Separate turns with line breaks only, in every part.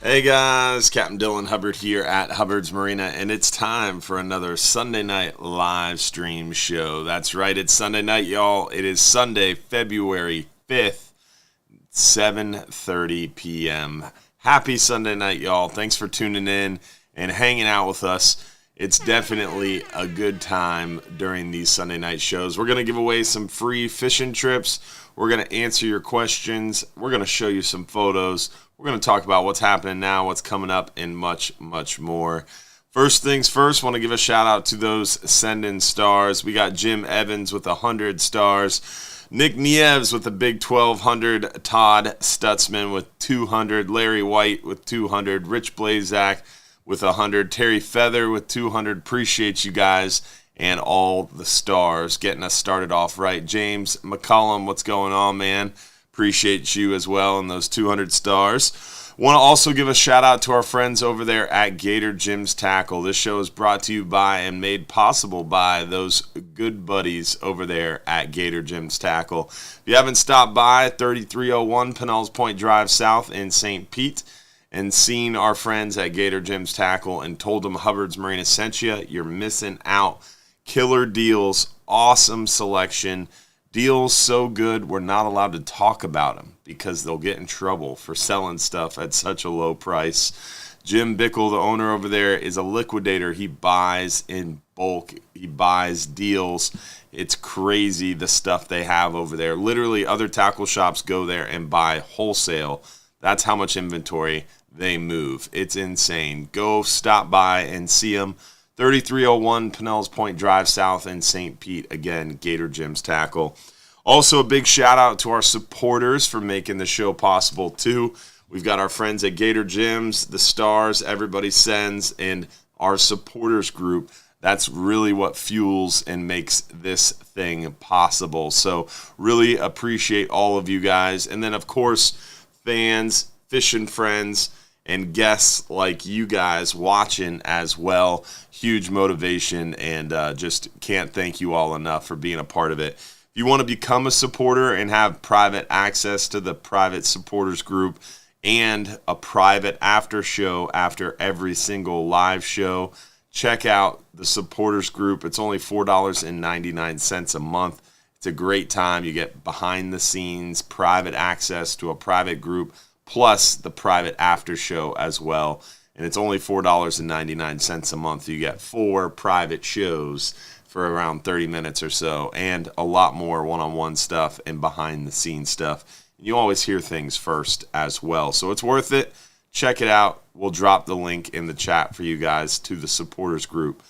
Hey guys, Captain Dylan Hubbard here at Hubbard's Marina, and it's time for another Sunday night live stream show. That's right, it's Sunday night, y'all. It is Sunday, February 5th, 7:30 p.m. Happy Sunday night, y'all. Thanks for tuning in and hanging out with us. It's definitely a good time during these Sunday night shows. We're going to give away some free fishing trips. We're going to answer your questions. We're going to show you some photos. We're going to talk about what's happening now, what's coming up, and much, much more. First things first, want to give a shout out to those sending stars. We got Jim Evans with 100 stars. Nick Nieves with a big 1,200. Todd Stutzman with 200. Larry White with 200. Rich Blazak with 100. Terry Feather with 200. Appreciate you guys and all the stars getting us started off right. James McCollum, what's going on, man? Appreciate you as well and those 200 stars. Want to also give a shout out to our friends over there at Gator Jim's Tackle. This show is brought to you by and made possible by those good buddies over there at Gator Jim's Tackle. If you haven't stopped by 3301 Pinellas Point Drive South in St. Pete and seen our friends at Gator Jim's Tackle and told them Hubbard's Marina sent you, you're missing out. Killer deals, awesome selection. Deals so good, we're not allowed to talk about them because they'll get in trouble for selling stuff at such a low price. Jim Bickle, the owner over there, is a liquidator. He buys in bulk. He buys deals. It's crazy the stuff they have over there. Literally, other tackle shops go there and buy wholesale. That's how much inventory they move. It's insane. Go stop by and see them. 3301 Pinellas Point Drive South in St. Pete. Again, Gator Jim's Tackle. Also, a big shout out to our supporters for making the show possible, too. We've got our friends at Gator Jim's, the stars everybody sends, and our supporters group. That's really what fuels and makes this thing possible. So, really appreciate all of you guys. And then, of course, fans, fishing friends, and guests like you guys watching as well. Huge motivation, and just can't thank you all enough for being a part of it. If you want to become a supporter and have private access to the private supporters group and a private after show after every single live show, check out the supporters group. It's only $4.99 a month. It's a great time. You get behind the scenes, private access to a private group, plus the private after show as well. And it's only $4.99 a month. You get 4 private shows for around 30 minutes or so, and a lot more one-on-one stuff and behind-the-scenes stuff. You always hear things first as well. So it's worth it. Check it out. We'll drop the link in the chat for you guys to the supporters group.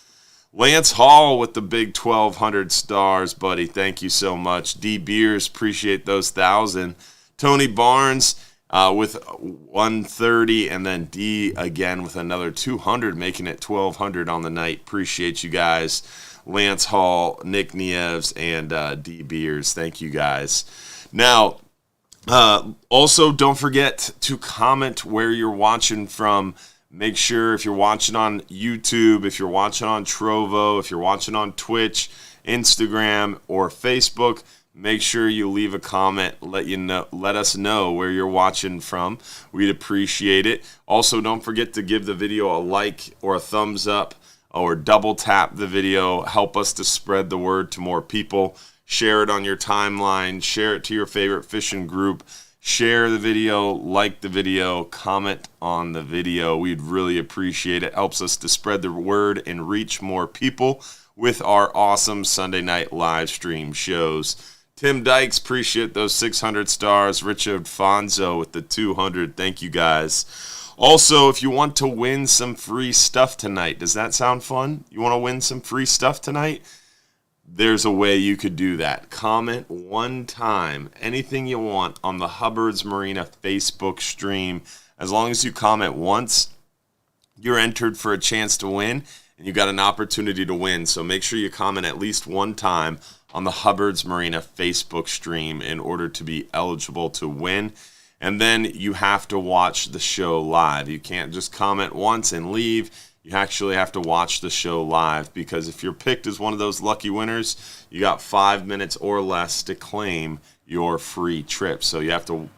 Lance Hall with the big 1,200 stars, buddy. Thank you so much. D. Beers, appreciate those 1,000. Tony Barnes with 130, and then D again with another 200, making it 1,200 on the night. Appreciate you guys. Lance Hall, Nick Nieves, and D. Beers. Thank you guys. Now, also don't forget to comment where you're watching from. Make sure if you're watching on YouTube, if you're watching on Trovo, if you're watching on Twitch, Instagram, or Facebook, make sure you leave a comment. Let us know where you're watching from. We'd appreciate it. Also, don't forget to give the video a like or a thumbs up, or double tap the video. Help us to spread the word to more people. Share it on your timeline. Share it to your favorite fishing group. Share the video, like the video, comment on the video. We'd really appreciate it. Helps us to spread the word and reach more people with our awesome Sunday night live stream shows. Tim Dykes, appreciate those 600 stars. Richard Fonzo with the 200. Thank you guys. Also, if you want to win some free stuff tonight, does that sound fun? You want to win some free stuff tonight? There's a way you could do that. Comment one time, anything you want on the Hubbard's Marina Facebook stream. As long as you comment once, you're entered for a chance to win, and you got an opportunity to win. So make sure you comment at least one time on the Hubbard's Marina Facebook stream in order to be eligible to win. And then you have to watch the show live. You can't just comment once and leave. You actually have to watch the show live, because if you're picked as one of those lucky winners, you got 5 minutes or less to claim your free trip. So you have to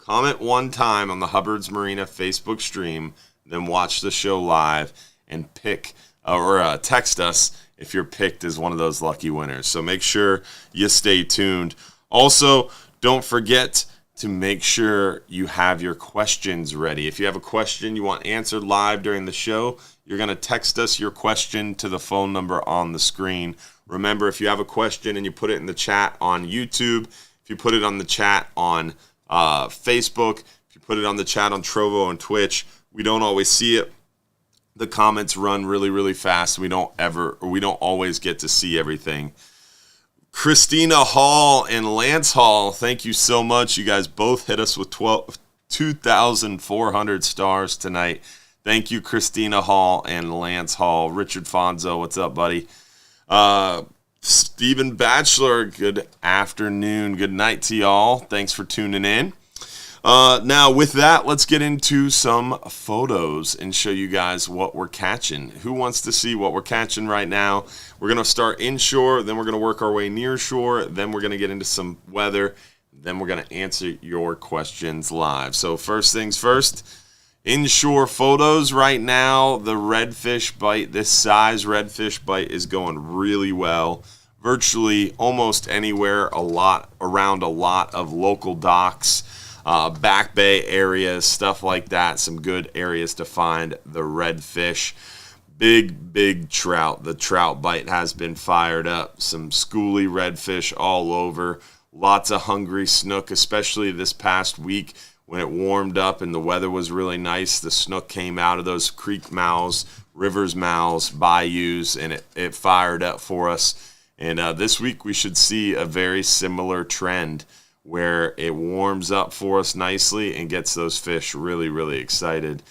comment one time on the Hubbard's Marina Facebook stream, then watch the show live and pick or text us if you're picked as one of those lucky winners. So make sure you stay tuned. Also, don't forget to make sure you have your questions ready. If you have a question you want answered live during the show, you're going to text us your question to the phone number on the screen. Remember, if you have a question and you put it in the chat on YouTube, if you put it on the chat on Facebook, if you put it on the chat on Trovo and Twitch, we don't always see it. The comments run really, really fast. We don't always get to see everything. Christina Hall and Lance Hall, thank you so much. You guys both hit us with 2,400 stars tonight. Thank you, Christina Hall and Lance Hall. Richard Fonzo, what's up, buddy? Stephen Batchelor, good afternoon. Good night to y'all. Thanks for tuning in. Now, with that, let's get into some photos and show you guys what we're catching. Who wants to see what we're catching right now? We're going to start inshore, then we're going to work our way near shore, then we're going to get into some weather, then we're going to answer your questions live. So first things first, inshore photos right now. The redfish bite, this size redfish bite is going really well. Virtually almost anywhere, around a lot of local docks. Back Bay areas, stuff like that. Some good areas to find the redfish. Big trout. The trout bite has been fired up. Some schooly redfish all over. Lots of hungry snook, especially this past week when it warmed up and the weather was really nice. The snook came out of those creek mouths, rivers mouths, bayous, and it fired up for us. And this week we should see a very similar trend where it warms up for us nicely and gets those fish really, really excited.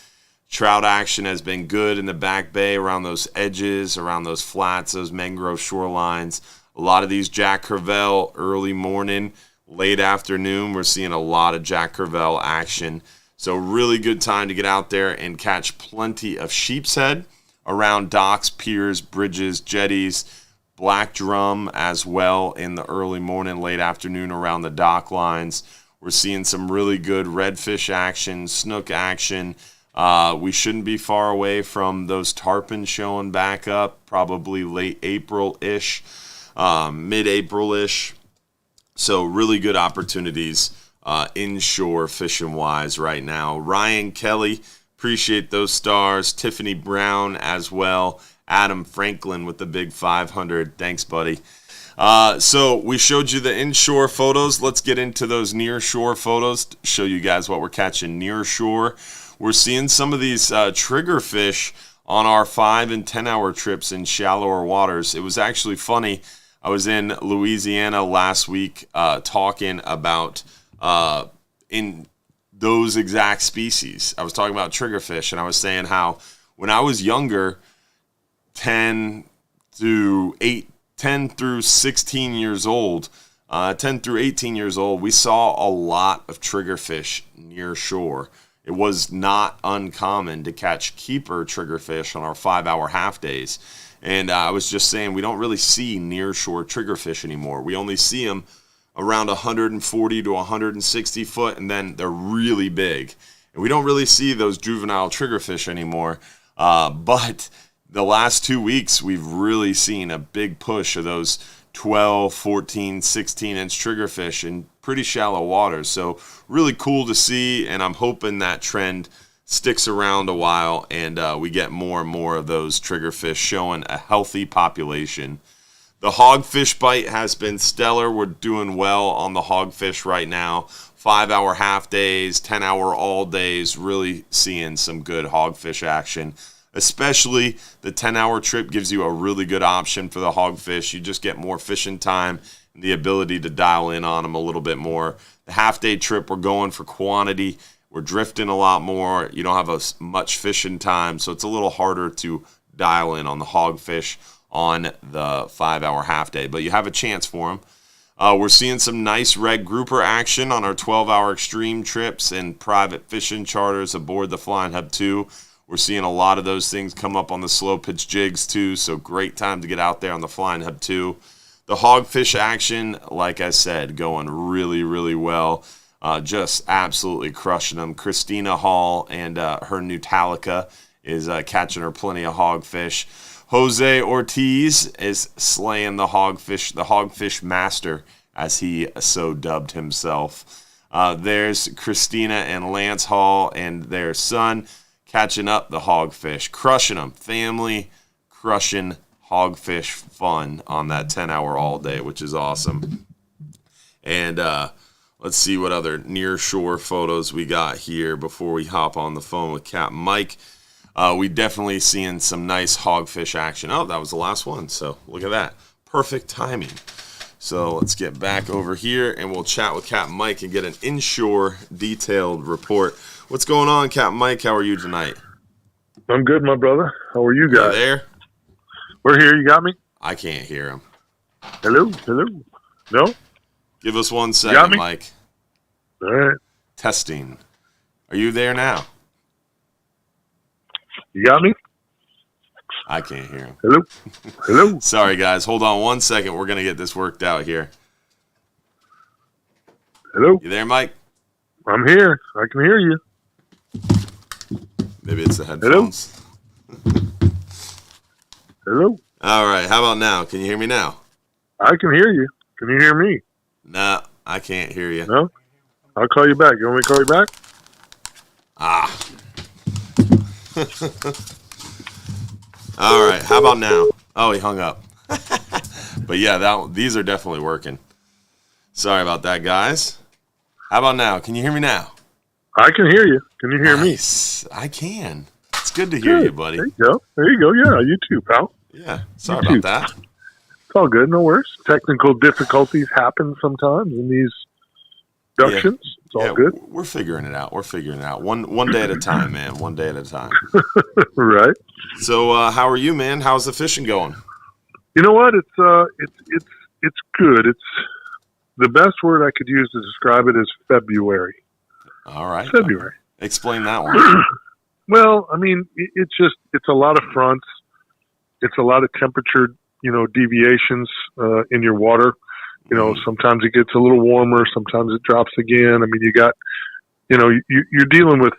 Trout action has been good in the Back Bay around those edges, around those flats, those mangrove shorelines. A lot of these Jack Crevalle early morning, late afternoon, we're seeing a lot of Jack Crevalle action. So really good time to get out there and catch plenty of sheep's head around docks, piers, bridges, jetties, black drum as well in the early morning, late afternoon around the dock lines. We're seeing some really good redfish action, snook action. We shouldn't be far away from those tarpon showing back up, probably late April-ish, mid-April-ish. So really good opportunities inshore fishing-wise right now. Ryan Kelly, appreciate those stars. Tiffany Brown as well. Adam Franklin with the big 500. Thanks, buddy. So we showed you the inshore photos. Let's get into those near shore photos to show you guys what we're catching near shore. We're seeing some of these triggerfish on our 5 and 10 hour trips in shallower waters. It was actually funny. I was in Louisiana last week talking about in those exact species. I was talking about triggerfish, and I was saying how when I was younger, 10 through 16 years old, 10 through 18 years old, we saw a lot of triggerfish near shore. It was not uncommon to catch keeper triggerfish on our 5 hour half days. And I was just saying, we don't really see near shore triggerfish anymore. We only see them around 140 to 160 foot, and then they're really big. And we don't really see those juvenile triggerfish anymore. But the last 2 weeks, we've really seen a big push of those 12, 14, 16-inch triggerfish in pretty shallow waters. So really cool to see, and I'm hoping that trend sticks around a while and we get more and more of those triggerfish showing a healthy population. The hogfish bite has been stellar. We're doing well on the hogfish right now. 5 hour half days, 10 hour all days, really seeing some good hogfish action. Especially the 10-hour trip gives you a really good option for the hogfish. You just get more fishing time and the ability to dial in on them a little bit more. The half-day trip, we're going for quantity. We're drifting a lot more. You don't have as much fishing time, so it's a little harder to dial in on the hogfish on the 5 hour half day. But you have a chance for them. We're seeing some nice red grouper action on our 12-hour extreme trips and private fishing charters aboard the Flying Hub 2. We're seeing a lot of those things come up on the slow pitch jigs too, so great time to get out there on the Flying Hub 2. The hogfish action, like I said, going really, really well. just absolutely crushing them. Christina Hall and her new Talica is catching her plenty of hogfish. Jose Ortiz is slaying the hogfish master, as he so dubbed himself. There's Christina and Lance Hall and their son catching up the hogfish, crushing them. Family crushing hogfish fun on that 10-hour all day, which is awesome. And let's see what other near shore photos we got here before we hop on the phone with Capt Mike. We definitely seeing some nice hogfish action. Oh, that was the last one. So look at that. Perfect timing. So let's get back over here and we'll chat with Capt Mike and get an inshore detailed report. What's going on, Capt Mike? How are you tonight?
I'm good, my brother. How are you guys?
You there?
We're here. You got me?
I can't hear him.
Hello? No?
Give us 1 second, Mike.
All right.
Testing. Are you there now?
You got me?
I can't hear him.
Hello?
Sorry, guys. Hold on 1 second. We're going to get this worked out here.
Hello?
You there, Mike?
I'm here. I can hear you.
Maybe it's the headphones.
Hello?
All right. How about now? Can you hear me now?
I can hear you. Can you hear me?
No, I can't hear you.
No? I'll call you back. You want me to call you back?
All right. How about now? Oh, he hung up. But yeah, these are definitely working. Sorry about that, guys. How about now? Can you hear me now?
I can hear you. Can you hear me?
I can. It's good to hear you, buddy.
There you go. Yeah, you too, pal.
Yeah. Sorry about that.
It's all good. No worries. Technical difficulties happen sometimes in these productions. Yeah. It's all good.
We're figuring it out. One day at a time, man. One day at a time.
Right.
So, how are you, man? How's the fishing going?
You know what? It's good. It's the best word I could use to describe it is February.
All right.
February.
Explain that one.
Well, I mean, it's a lot of fronts. It's a lot of temperature, deviations in your water. Sometimes it gets a little warmer. Sometimes it drops again. I mean, you're dealing with,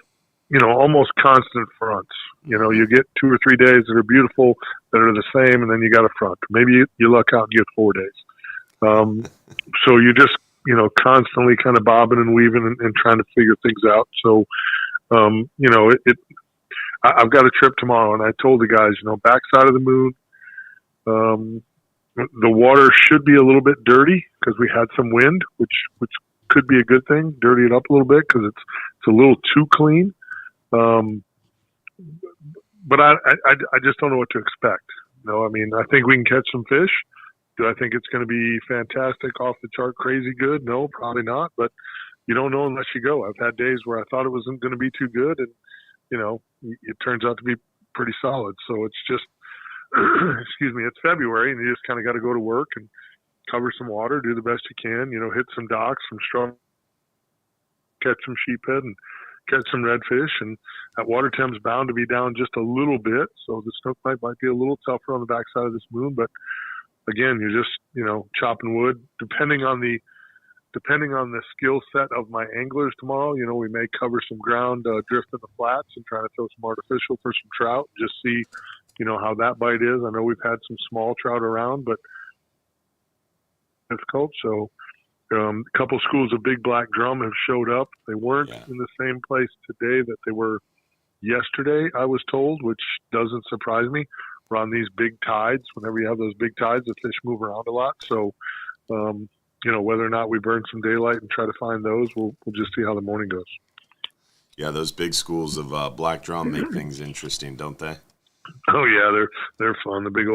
almost constant fronts. You get 2 or 3 days that are beautiful, that are the same, and then you got a front. Maybe you luck out and get 4 days. So you're just, constantly kind of bobbing and weaving and trying to figure things out. So, I've got a trip tomorrow, and I told the guys, backside of the moon, the water should be a little bit dirty because we had some wind, which could be a good thing. Dirty it up a little bit because it's a little too clean. But I just don't know what to expect. I think we can catch some fish. Do I think it's going to be fantastic, off the chart, crazy good? No, probably not. But you don't know unless you go. I've had days where I thought it wasn't going to be too good, and it turns out to be pretty solid. So it's just, excuse me, it's February, and you just kind of got to go to work and cover some water, do the best you can. Hit some docks, some straw, catch some sheephead, and catch some redfish. And that water temp's bound to be down just a little bit, so the snook bite might be a little tougher on the backside of this moon. But again, you're just chopping wood. Depending on the skill set of my anglers tomorrow, we may cover some ground, drift in the flats, and try to throw some artificial for some trout. Just see, how that bite is. I know we've had some small trout around, but difficult. So a couple schools of big black drum have showed up. They weren't in the same place today that they were yesterday, I was told, which doesn't surprise me. We're on these big tides. Whenever you have those big tides, the fish move around a lot. So, whether or not we burn some daylight and try to find those, we'll just see how the morning goes.
Yeah, those big schools of black drum make things interesting, don't they?
Oh yeah, they're fun. The big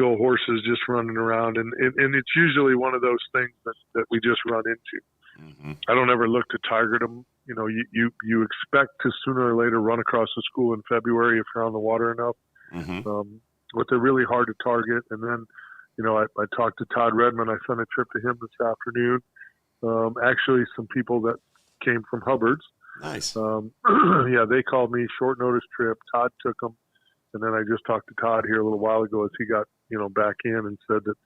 old horses just running around, and it's usually one of those things that we just run into. Mm-hmm. I don't ever look to target them. You expect to sooner or later run across the school in February if you're on the water enough. Mm-hmm. But they're really hard to target. And then, I talked to Todd Redmond. I sent a trip to him this afternoon. Actually, some people that came from Hubbard's.
Nice.
Yeah, they called me, short notice trip. Todd took them. And then I just talked to Todd here a little while ago as he got, back in, and said that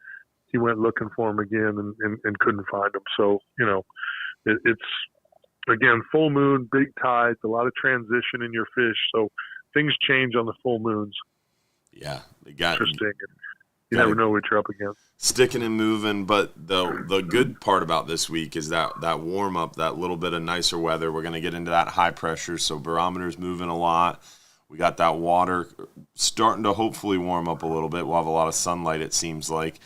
he went looking for him again and couldn't find him. So, It's, again, full moon, big tides, a lot of transition in your fish. So things change on the full moons.
Yeah.
Interesting. You never know what you're up against.
Sticking and moving, but the good part about this week is that warm up, that little bit of nicer weather. We're going to get into that high pressure, so barometer's moving a lot. We got that water starting to hopefully warm up a little bit. We'll have a lot of sunlight, it seems like.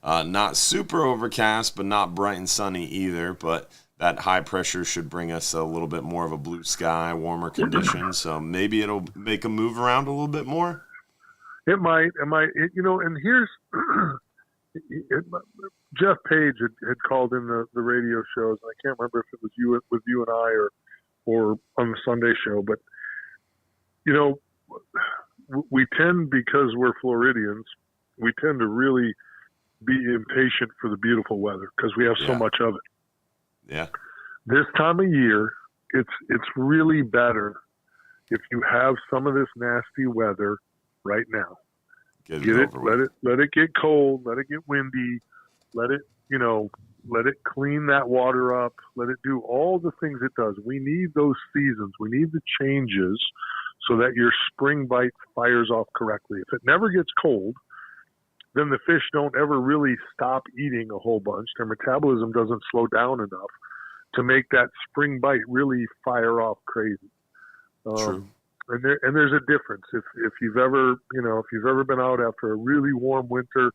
Not super overcast, but not bright and sunny either. But that high pressure should bring us a little bit more of a blue sky, warmer conditions. So maybe it'll make a move around a little bit more.
It might. And here's Jeff Page had called in the radio shows, and I can't remember if it was with you and I or on the Sunday show, but we tend, because we're Floridians, we tend to really be impatient for the beautiful weather because we have so much of it.
Yeah.
This time of year, it's really better if you have some of this nasty weather right now. Let it get cold, let it get windy, let it clean that water up, let it do all the things it does. We need those seasons. We need the changes so that your spring bite fires off correctly. If it never gets cold, then the fish don't ever really stop eating a whole bunch. Their metabolism doesn't slow down enough to make that spring bite really fire off crazy.
True.
And there's a difference. If you've ever been out after a really warm winter,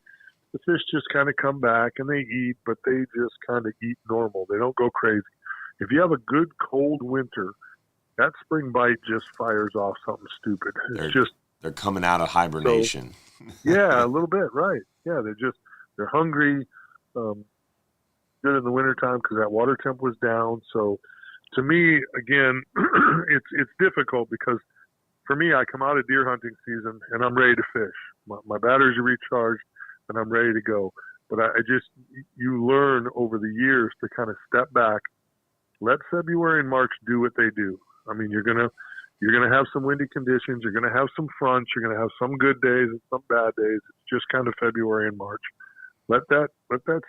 the fish just kind of come back and they eat, but they just kind of eat normal. They don't go crazy. If you have a good cold winter, that spring bite just fires off something stupid.
They're coming out of hibernation.
So, yeah, a little bit, right? Yeah, they're hungry. Good in the wintertime because that water temp was down. So, to me, again, it's difficult because for me, I come out of deer hunting season and I'm ready to fish. My batteries are recharged and I'm ready to go. But you learn over the years to kind of step back, let February and March do what they do. I mean, you're gonna have some windy conditions. You're gonna have some fronts. You're gonna have some good days and some bad days. It's just kind of February and March. Let that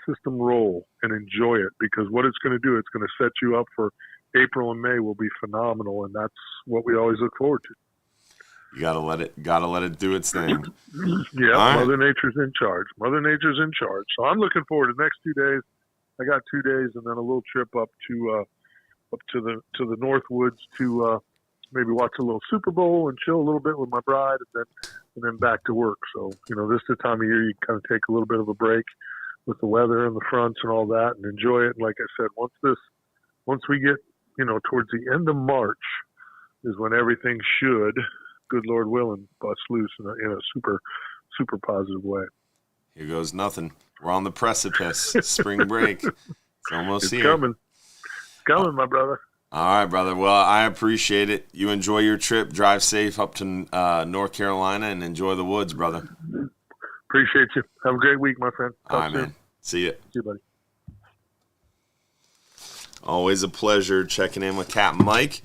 system roll and enjoy it, because what it's going to do, it's going to set you up for April and May will be phenomenal, and that's what we always look forward to.
You gotta let it do its thing.
Yeah, right. Mother Nature's in charge. So I'm looking forward to the next 2 days. I got 2 days and then a little trip up to the North Woods to maybe watch a little Super Bowl and chill a little bit with my bride, and then back to work. So this is the time of year you kind of take a little bit of a break with the weather and the fronts and all that, and enjoy it. And like I said, once we get towards the end of March is when everything should, good Lord willing, bust loose in a super, super positive way.
Here goes nothing. We're on the precipice. Spring break. It's almost here.
It's coming, my brother.
All right, brother. Well, I appreciate it. You enjoy your trip. Drive safe up to North Carolina and enjoy the woods, brother.
Appreciate you. Have a great week, my friend.
All right, man. See you.
See you, buddy.
Always a pleasure checking in with Capt Mike.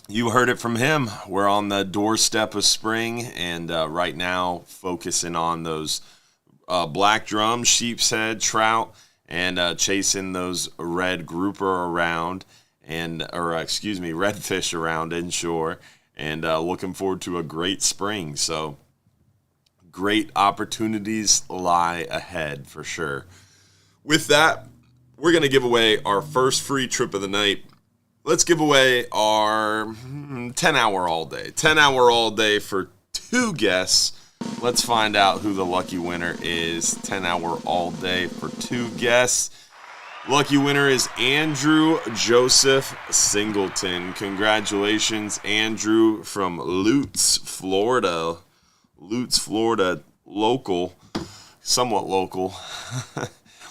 You heard it from him. We're on the doorstep of spring, and right now focusing on those black drum, sheep's head, trout, and chasing those red grouper around, redfish around inshore, and looking forward to a great spring. So great opportunities lie ahead for sure. With that, we're going to give away our first free trip of the night. Let's give away our 10-hour all day. 10-hour all day for 2 guests. Let's find out who the lucky winner is. 10-hour all day for 2 guests. Lucky winner is Andrew Joseph Singleton. Congratulations, Andrew, from Lutz, Florida. Lutz, Florida, local, somewhat local,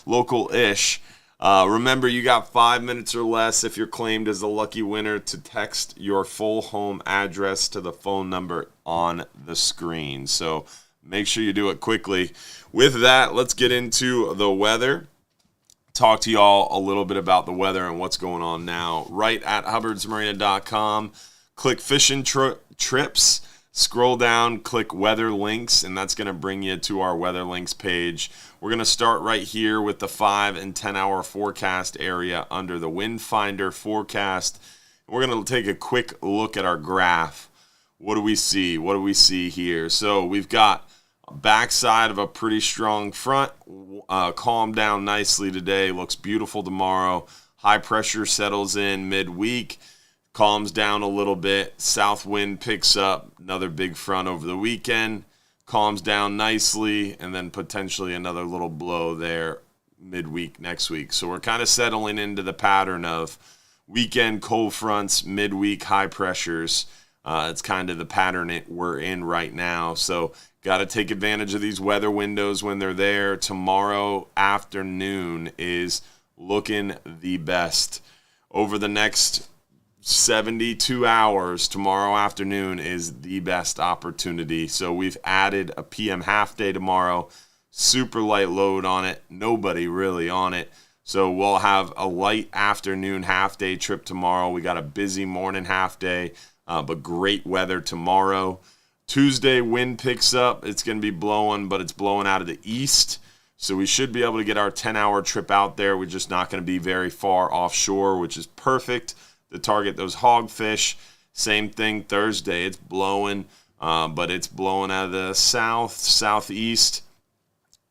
local-ish. Remember, you got 5 minutes or less if you're claimed as the lucky winner to text your full home address to the phone number on the screen. So make sure you do it quickly. With that, let's get into the weather. Talk to y'all a little bit about the weather and what's going on now. Right at hubbardsmarina.com. Click fishing trips. Scroll down, click weather links, and that's going to bring you to our weather links page. We're going to start right here with the 5 and 10 hour forecast area under the wind finder forecast. We're going to take a quick look at our graph. What do we see? What do we see here? So we've got a backside of a pretty strong front. Calmed down nicely today. Looks beautiful tomorrow. High pressure settles in midweek. Calms down a little bit. South wind picks up. Another big front over the weekend. Calms down nicely. And then potentially another little blow there midweek next week. So we're kind of settling into the pattern of weekend cold fronts, midweek high pressures. It's kind of the pattern we're in right now. So got to take advantage of these weather windows when they're there. Tomorrow afternoon is looking the best. Over the next 72 hours, tomorrow afternoon is the best opportunity. So we've added a PM half day tomorrow. Super light load on it. Nobody really on it. So we'll have a light afternoon half day trip tomorrow. We got a busy morning half day, but great weather tomorrow. Tuesday, wind picks up. It's going to be blowing, but it's blowing out of the east. So we should be able to get our 10-hour trip out there. We're just not going to be very far offshore, which is perfect to target those hogfish. Same thing Thursday. It's blowing, but it's blowing out of the southeast.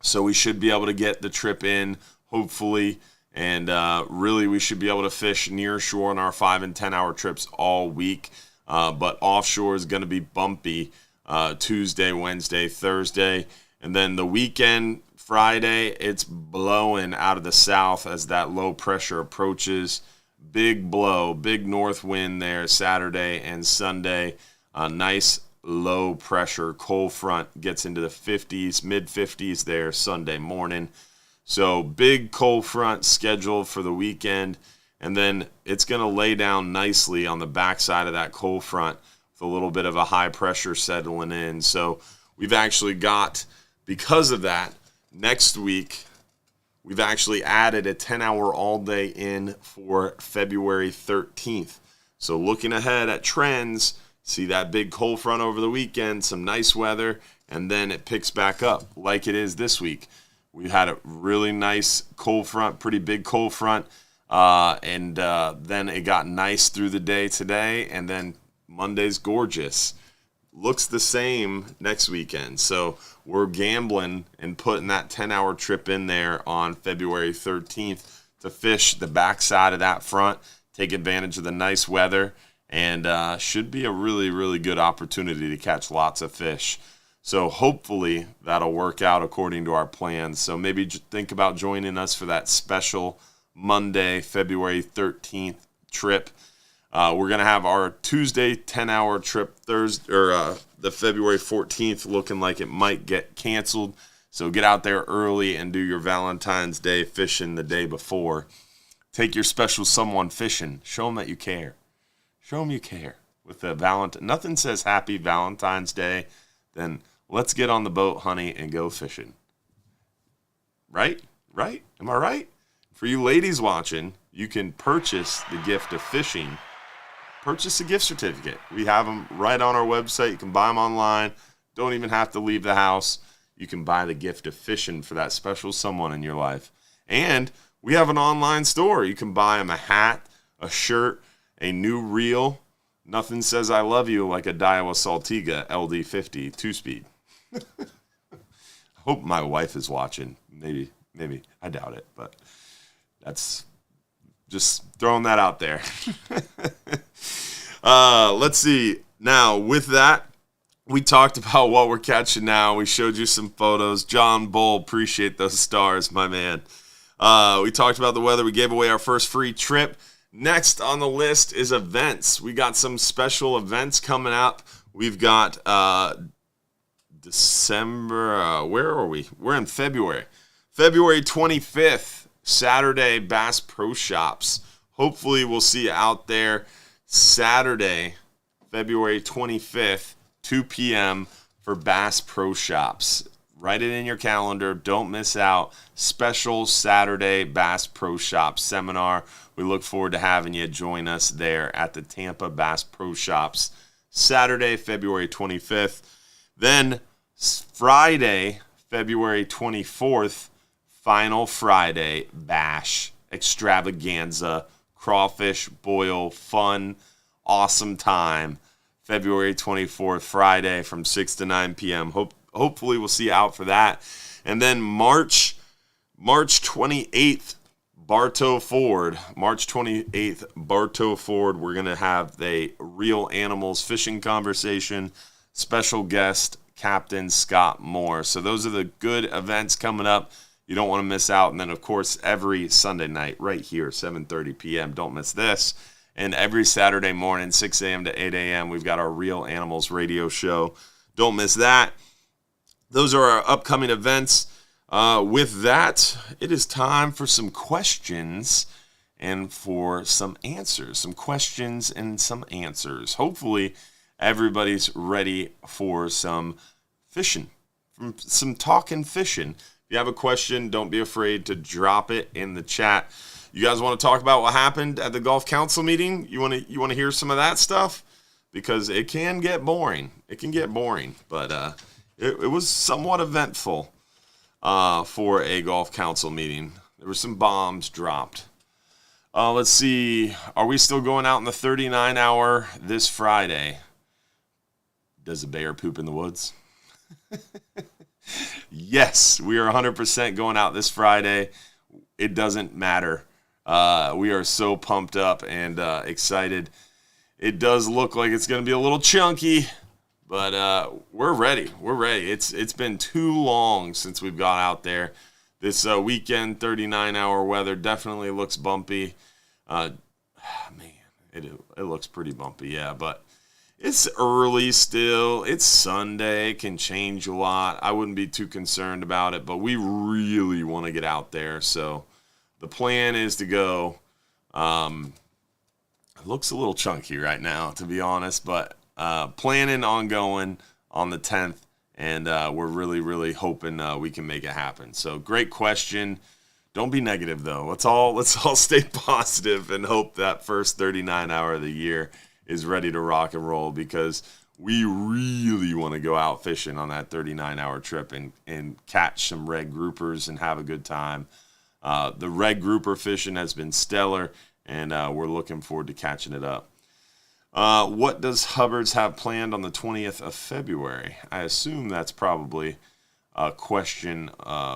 So we should be able to get the trip in, hopefully. And really, we should be able to fish near shore on our 5 and 10-hour trips all week. But offshore is going to be bumpy Tuesday, Wednesday, Thursday. And then the weekend, Friday, it's blowing out of the south as that low pressure approaches. Big blow, big north wind there Saturday and Sunday. A nice low pressure cold front gets into the 50s, mid 50s there Sunday morning. So big cold front scheduled for the weekend. And then it's going to lay down nicely on the backside of that cold front with a little bit of a high pressure settling in. So we've actually got, because of that, next week, we've actually added a 10-hour all-day in for February 13th. So looking ahead at trends, see that big cold front over the weekend, some nice weather, and then it picks back up like it is this week. We had a really nice cold front, pretty big cold front, and then it got nice through the day today, and then Monday's gorgeous. Looks the same next weekend. So we're gambling and putting that 10-hour trip in there on February 13th to fish the backside of that front, take advantage of the nice weather, and should be a really, really good opportunity to catch lots of fish. So hopefully that'll work out according to our plans. So maybe think about joining us for that special Monday, February 13th trip. We're going to have our Tuesday 10-hour trip Thursday, or the February 14th, looking like it might get canceled. So get out there early and do your Valentine's Day fishing the day before. Take your special someone fishing. Show them that you care. Show them you care. With the nothing says Happy Valentine's Day than let's get on the boat, honey, and go fishing. Right? Right? Am I right? For you ladies watching, you can purchase the gift of fishing. Purchase a gift certificate. We have them right on our website. You can buy them online. Don't even have to leave the house. You can buy the gift of fishing for that special someone in your life. And we have an online store. You can buy them a hat, a shirt, a new reel. Nothing says I love you like a Daiwa Saltiga LD50 2-speed. I hope my wife is watching. Maybe. I doubt it, but that's just throwing that out there. Let's see. Now, with that, we talked about what we're catching now. We showed you some photos. John Bull, appreciate those stars, my man. We talked about the weather. We gave away our first free trip. Next on the list is events. We got some special events coming up. We've got December. Where are we? We're in February. February 25th, Saturday, Bass Pro Shops. Hopefully we'll see you out there Saturday, February 25th, 2 p.m. for Bass Pro Shops. Write it in your calendar. Don't miss out. Special Saturday Bass Pro Shops seminar. We look forward to having you join us there at the Tampa Bass Pro Shops Saturday, February 25th. Then Friday, February 24th, final Friday bash extravaganza, crawfish boil, fun, awesome time. February 24th, Friday from 6 to 9 p.m. Hopefully we'll see you out for that. And then March 28th, Bartow Ford. March 28th, Bartow Ford. We're going to have the Real Animals Fishing Conversation. Special guest, Captain Scott Moore. So those are the good events coming up. You don't want to miss out. And then, of course, every Sunday night right here, 7:30 p.m. Don't miss this. And every Saturday morning, 6 a.m. to 8 a.m., we've got our Real Animals radio show. Don't miss that. Those are our upcoming events. With that, it is time for some questions and for some answers. Some questions and some answers. Hopefully, everybody's ready for some fishing, some talking fishing. If you have a question, don't be afraid to drop it in the chat. You guys want to talk about what happened at the golf council meeting? You want to hear some of that stuff? Because it can get boring. It can get boring, but it was somewhat eventful for a golf council meeting. There were some bombs dropped. Let's see. Are we still going out in the 39 hour this Friday? Does a bear poop in the woods? Yes, we are 100% going out this Friday. It doesn't matter. We are so pumped up and excited. It does look like it's going to be a little chunky, but we're ready. We're ready. It's been too long since we've got out there. This weekend, 39-hour weather definitely looks bumpy. Man, it looks pretty bumpy, yeah, but it's early still. It's Sunday. It can change a lot. I wouldn't be too concerned about it, but we really want to get out there. So the plan is to go. It looks a little chunky right now, to be honest, but planning on going on the 10th, and we're really, really hoping we can make it happen. So great question. Don't be negative, though. Let's all stay positive and hope that first 39 hour of the year is ready to rock and roll, because we really want to go out fishing on that 39-hour trip and catch some red groupers and have a good time. The red grouper fishing has been stellar, and we're looking forward to catching it up. What does Hubbard's have planned on the 20th of February? I assume that's probably a question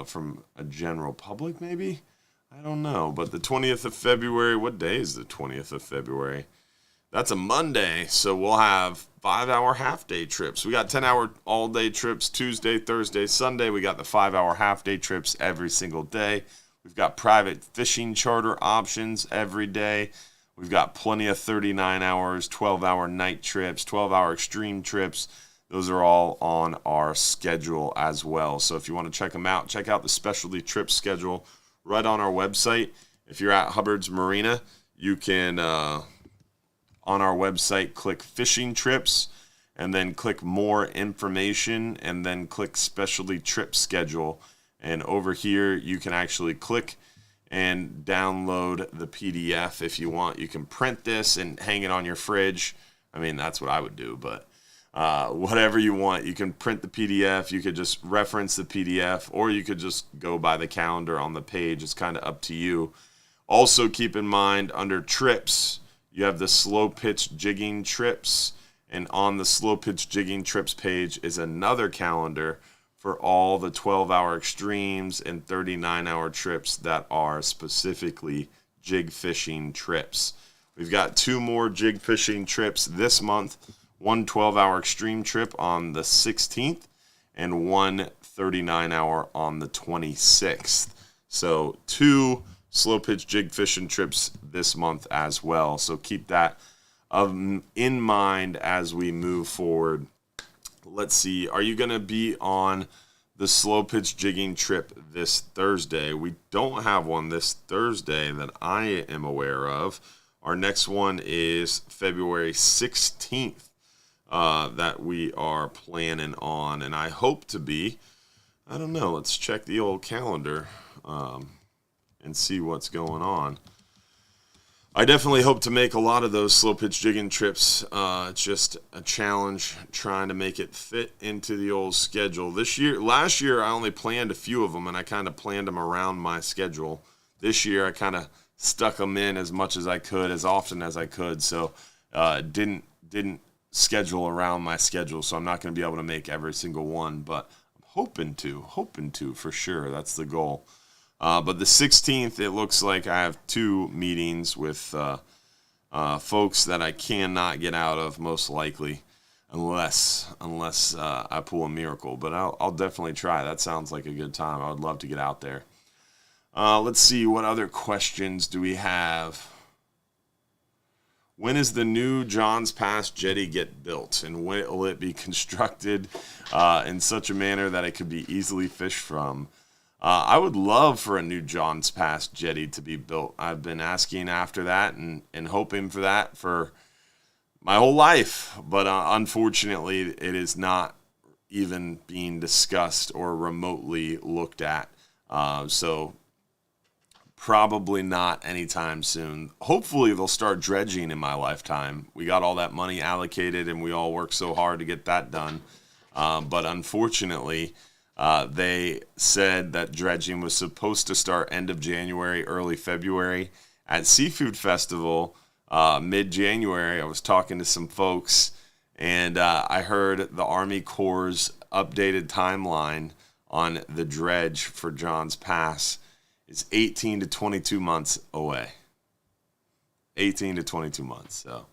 from a general public, maybe? I don't know. But the 20th of February, what day is the 20th of February? That's a Monday, so we'll have 5-hour half-day trips. We got 10-hour all-day trips Tuesday, Thursday, Sunday. We got the 5-hour half-day trips every single day. We've got private fishing charter options every day. We've got plenty of 39 hours, 12-hour night trips, 12-hour extreme trips. Those are all on our schedule as well. So if you want to check them out, check out the specialty trip schedule right on our website. If you're at Hubbard's Marina, you can, on our website, click fishing trips, and then click more information, and then click specialty trip schedule. And over here, you can actually click and download the PDF if you want. You can print this and hang it on your fridge. I mean, that's what I would do, but whatever you want. You can print the PDF. You could just reference the PDF, or you could just go by the calendar on the page. It's kind of up to you. Also, keep in mind, under trips, you have the slow pitch jigging trips, and on the slow pitch jigging trips page is another calendar for all the 12-hour extremes and 39-hour trips that are specifically jig fishing trips. We've got 2 more jig fishing trips this month, one 12-hour extreme trip on the 16th and one 39-hour on the 26th. So 2 slow pitch jig fishing trips this month as well. So keep that in mind as we move forward. Let's see. Are you going to be on the slow pitch jigging trip this Thursday? We don't have one this Thursday that I am aware of. Our next one is February 16th that we are planning on, and I hope to be. I don't know. Let's check the old calendar and see what's going on. I definitely hope to make a lot of those slow pitch jigging trips. It's just a challenge trying to make it fit into the old schedule. Last year, I only planned a few of them, and I kind of planned them around my schedule. This year, I kind of stuck them in as much as I could, as often as I could. So, didn't schedule around my schedule. So I'm not going to be able to make every single one, but I'm hoping to for sure. That's the goal. But the 16th, it looks like I have 2 meetings with folks that I cannot get out of, most likely, unless I pull a miracle. But I'll definitely try. That sounds like a good time. I would love to get out there. Let's see, what other questions do we have? When is the new Johns Pass jetty get built, and when will it be constructed in such a manner that it could be easily fished from? I would love for a new Johns Pass jetty to be built. I've been asking after that and hoping for that for my whole life, but unfortunately it is not even being discussed or remotely looked at. So probably not anytime soon. Hopefully they'll start dredging in my lifetime. We got all that money allocated and we all worked so hard to get that done. But unfortunately, they said that dredging was supposed to start end of January, early February. At Seafood Festival, mid-January, I was talking to some folks, and I heard the Army Corps' updated timeline on the dredge for Johns Pass is 18 to 22 months away. 18 to 22 months. So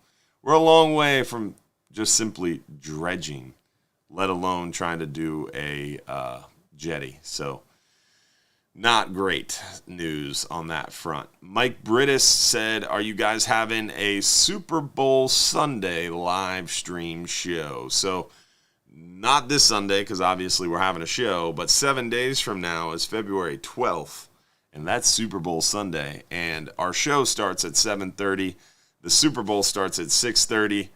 we're a long way from just simply dredging, let alone trying to do a jetty. So not great news on that front. Mike Brittis said, are you guys having a Super Bowl Sunday live stream show? So not this Sunday, because obviously we're having a show, but 7 days from now is February 12th. And that's Super Bowl Sunday. And our show starts at 7:30. The Super Bowl starts at 6:30.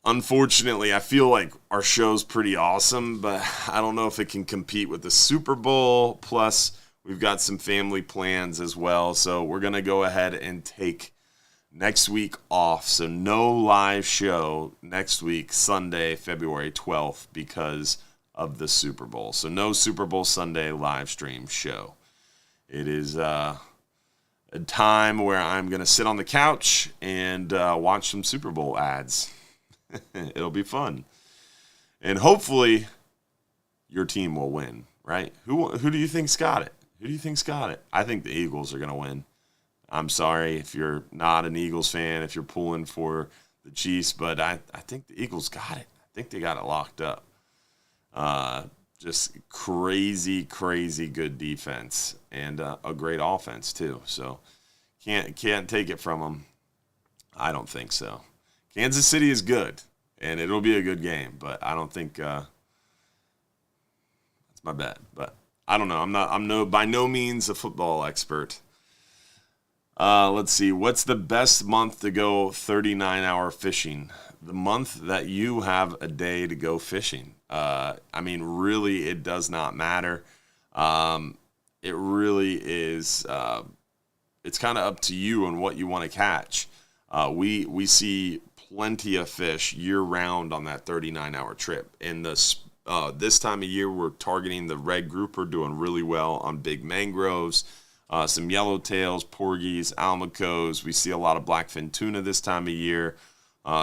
Unfortunately, I feel like our show's pretty awesome, but I don't know if it can compete with the Super Bowl. Plus, we've got some family plans as well. So we're going to go ahead and take next week off. So no live show next week, Sunday, February 12th, because of the Super Bowl. So no Super Bowl Sunday live stream show. It is a time where I'm going to sit on the couch and watch some Super Bowl ads. It'll be fun. And hopefully your team will win, right? Who do you think's got it? Who do you think's got it? I think the Eagles are going to win. I'm sorry if you're not an Eagles fan, if you're pulling for the Chiefs, but I think the Eagles got it. I think they got it locked up. Just crazy good defense and a great offense too. So can't take it from them. I don't think so. Kansas City is good, and it'll be a good game, but I don't think that's my bet. But I don't know. I'm by no means a football expert. Let's see. What's the best month to go 39-hour fishing? The month that you have a day to go fishing. Really, it does not matter. It really is. It's kind of up to you on what you want to catch. We see plenty of fish year-round on that 39-hour trip. And this time of year, we're targeting the red grouper, doing really well on big mangroves, some yellowtails, porgies, almacos. We see a lot of blackfin tuna this time of year.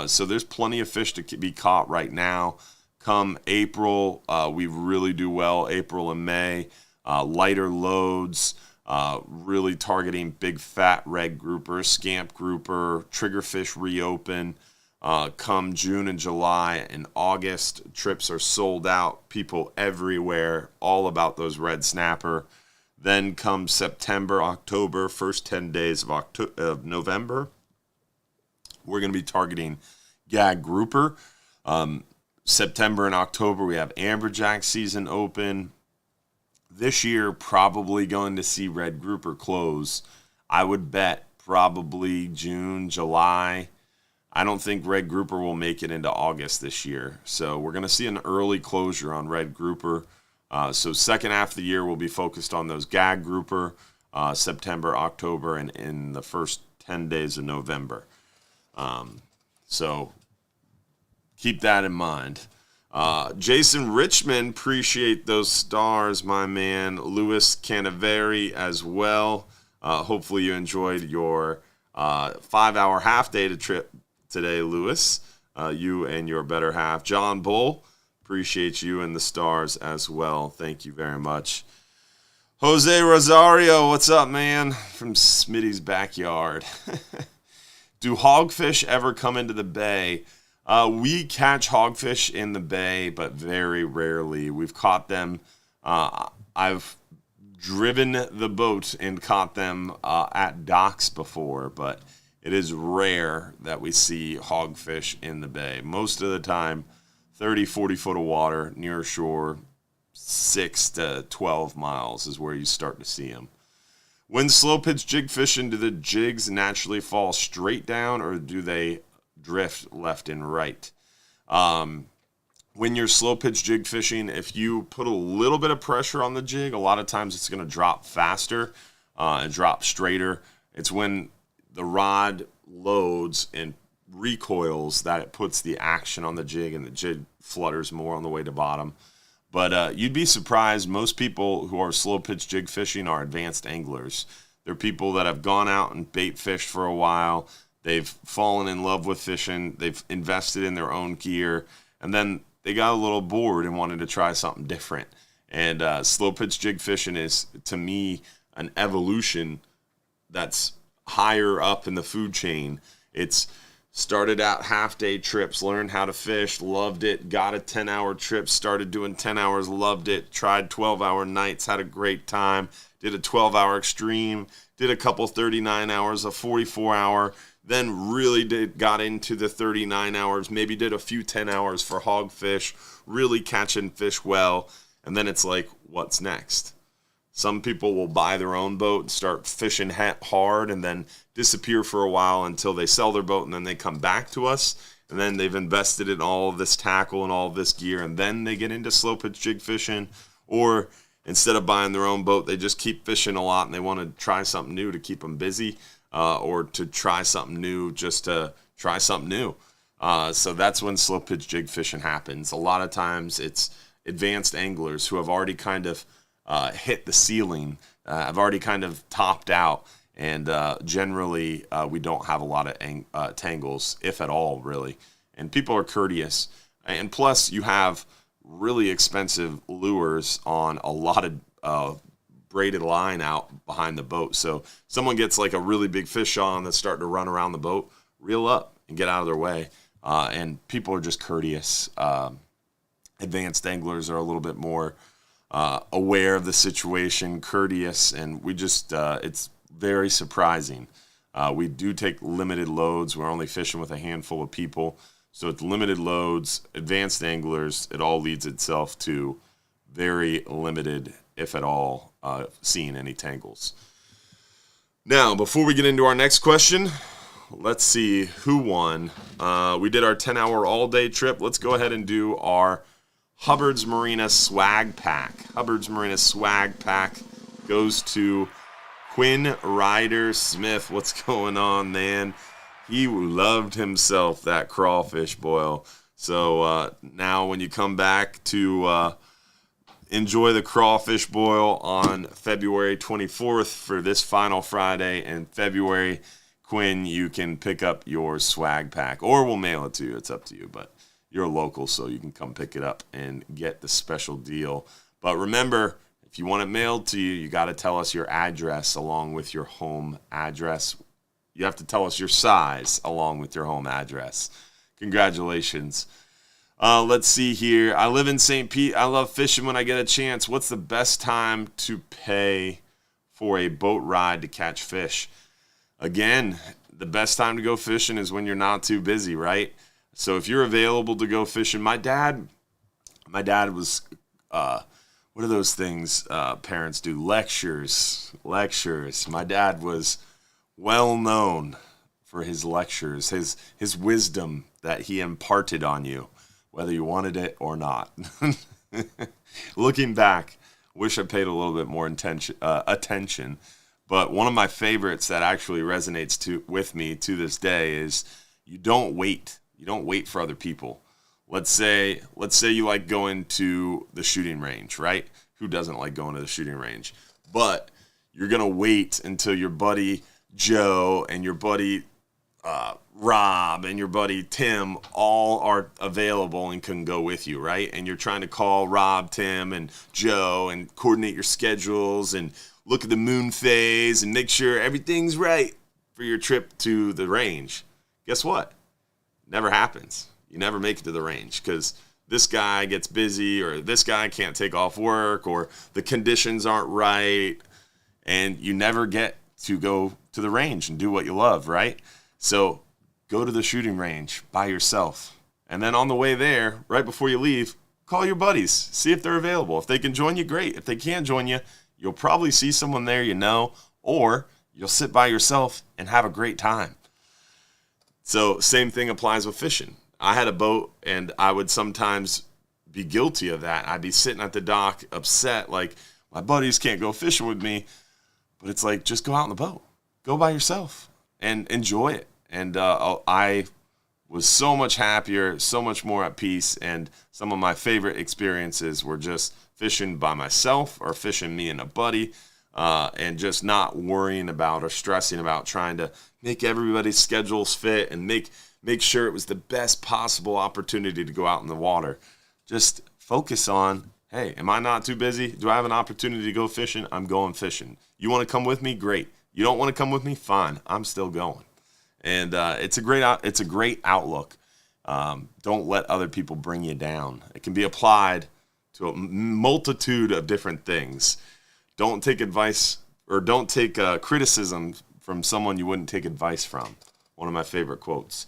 So there's plenty of fish to be caught right now. Come April, we really do well, April and May. Lighter loads, really targeting big fat red grouper, scamp grouper, triggerfish reopen. Come June and July and August, trips are sold out. People everywhere, all about those red snapper. Then come September, October, first 10 days of November, we're going to be targeting gag grouper. September and October, we have amberjack season open. This year, probably going to see red grouper close. I would bet probably June, July. I don't think red grouper will make it into August this year. So we're going to see an early closure on red grouper. So second half of the year, we'll be focused on those gag grouper, September, October, and in the first 10 days of November. So keep that in mind. Jason Richmond, appreciate those stars, my man. Louis Canaveri as well. Hopefully you enjoyed your 5-hour half-day trip today, Louis. You and your better half. John Bull, appreciate you and the stars as well. Thank you very much. Jose Rosario, what's up, man? From Smitty's backyard. Do hogfish ever come into the bay? We catch hogfish in the bay, but very rarely. We've caught them. I've driven the boat and caught them at docks before, but it is rare that we see hogfish in the bay. Most of the time, 30, 40 foot of water near shore, 6 to 12 miles is where you start to see them. When slow pitch jig fishing, do the jigs naturally fall straight down or do they drift left and right? When you're slow pitch jig fishing, if you put a little bit of pressure on the jig, a lot of times it's going to drop faster and drop straighter. It's when the rod loads and recoils that it puts the action on the jig and the jig flutters more on the way to bottom. But you'd be surprised, most people who are slow pitch jig fishing are advanced anglers. They're people that have gone out and bait fished for a while. They've fallen in love with fishing. They've invested in their own gear. And then they got a little bored and wanted to try something different. And slow pitch jig fishing is, to me, an evolution that's higher up in the food chain. It's started out half-day trips, learned how to fish, loved it, got a 10-hour trip, started doing 10 hours, loved it, tried 12-hour nights, had a great time, did a 12-hour extreme, did a couple 39 hours, a 44-hour, then really got into the 39 hours, maybe did a few 10 hours for hogfish, really catching fish well, and then it's like, what's next? Some people will buy their own boat and start fishing hard and then disappear for a while until they sell their boat, and then they come back to us, and then they've invested in all of this tackle and all of this gear, and then they get into slow pitch jig fishing. Or instead of buying their own boat, they just keep fishing a lot and they want to try something new to keep them busy, or to try something new just to try something new. So that's when slow pitch jig fishing happens. A lot of times it's advanced anglers who have already kind of hit the ceiling. I've already kind of topped out, and generally we don't have a lot of tangles, if at all, really. And people are courteous. And plus, you have really expensive lures on a lot of braided line out behind the boat. So someone gets like a really big fish on that's starting to run around the boat, reel up and get out of their way. And people are just courteous. Advanced anglers are a little bit more aware of the situation, courteous, and we just, it's very surprising. We do take limited loads. We're only fishing with a handful of people. So it's limited loads, advanced anglers. It all leads itself to very limited, if at all, seeing any tangles. Now, before we get into our next question, let's see who won. We did our 10-hour all-day trip. Let's go ahead and do our Hubbard's Marina swag pack. Hubbard's Marina swag pack goes to Quinn Ryder Smith. What's going on, man? He loved himself that crawfish boil. So now when you come back to enjoy the crawfish boil on February 24th for this final Friday in February, Quinn, you can pick up your swag pack, or we'll mail it to you. It's up to you, but you're local, so you can come pick it up and get the special deal. But remember, if you want it mailed to you, you got to tell us your address along with your home address. You have to tell us your size along with your home address. Congratulations. Let's see here. I live in St. Pete. I love fishing when I get a chance. What's the best time to pay for a boat ride to catch fish? Again, the best time to go fishing is when you're not too busy, right? So if you're available to go fishing, my dad was, what are those things parents do? Lectures. My dad was well known for his lectures, his wisdom that he imparted on you, whether you wanted it or not. Looking back, wish I paid a little bit more attention. But one of my favorites that actually resonates with me to this day is you don't wait. You don't wait for other people. Let's say you like going to the shooting range, right? Who doesn't like going to the shooting range? But you're going to wait until your buddy Joe and your buddy Rob and your buddy Tim all are available and can go with you, right? And you're trying to call Rob, Tim, and Joe and coordinate your schedules and look at the moon phase and make sure everything's right for your trip to the range. Guess what? Never happens. You never make it to the range because this guy gets busy or this guy can't take off work or the conditions aren't right, and you never get to go to the range and do what you love, right? So go to the shooting range by yourself. And then on the way there, right before you leave, call your buddies. See if they're available. If they can join you, great. If they can't join you, you'll probably see someone there you know, or you'll sit by yourself and have a great time. So same thing applies with fishing. I had a boat, and I would sometimes be guilty of that. I'd be sitting at the dock upset, like my buddies can't go fishing with me. But it's like, just go out in the boat. Go by yourself and enjoy it. And I was so much happier, so much more at peace. And some of my favorite experiences were just fishing by myself or fishing me and a buddy, and just not worrying about or stressing about trying to make everybody's schedules fit and make sure it was the best possible opportunity to go out in the water. Just focus on, hey, am I not too busy? Do I have an opportunity to go fishing? I'm going fishing. You want to come with me? Great. You don't want to come with me? Fine. I'm still going. And it's a great outlook. Don't let other people bring you down. It can be applied to a multitude of different things. Don't take advice or don't take criticism from someone you wouldn't take advice from. One of my favorite quotes.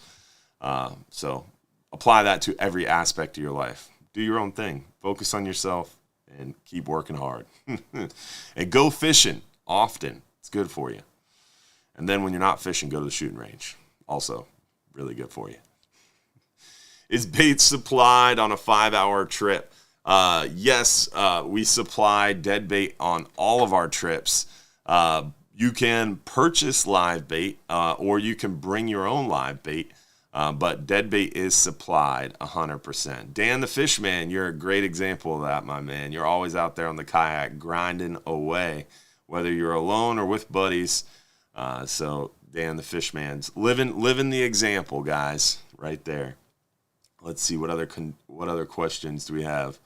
So apply that to every aspect of your life. Do your own thing. Focus on yourself and keep working hard. And go fishing often. It's good for you. And then when you're not fishing, go to the shooting range. Also, really good for you. Is bait supplied on a 5-hour trip? Yes, we supply dead bait on all of our trips. You can purchase live bait, or you can bring your own live bait. But dead bait is supplied 100%. Dan the Fishman, you're a great example of that, my man. You're always out there on the kayak grinding away, whether you're alone or with buddies. So Dan the Fishman's living the example, guys, right there. Let's see what other questions do we have.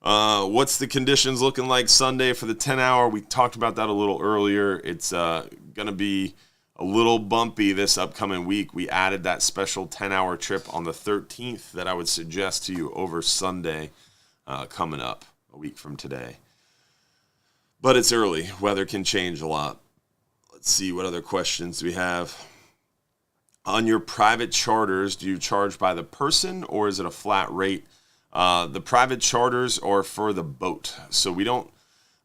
What's the conditions looking like Sunday for the 10-hour? We talked about that a little earlier. It's going to be a little bumpy this upcoming week. We added that special 10-hour trip on the 13th that I would suggest to you over Sunday coming up a week from today. But it's early. Weather can change a lot. Let's see what other questions we have. On your private charters, do you charge by the person or is it a flat rate? The private charters are for the boat. So we don't,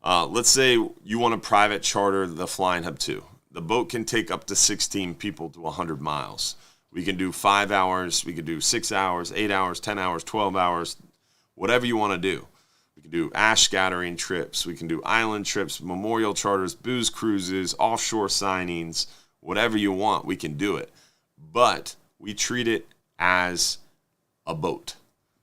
let's say you want to private charter the Flying Hub 2. The boat can take up to 16 people to 100 miles. We can do 5 hours. We can do 6 hours, 8 hours, 10 hours, 12 hours, whatever you want to do. We can do ash scattering trips. We can do island trips, memorial charters, booze cruises, offshore signings, whatever you want, we can do it. But we treat it as a boat.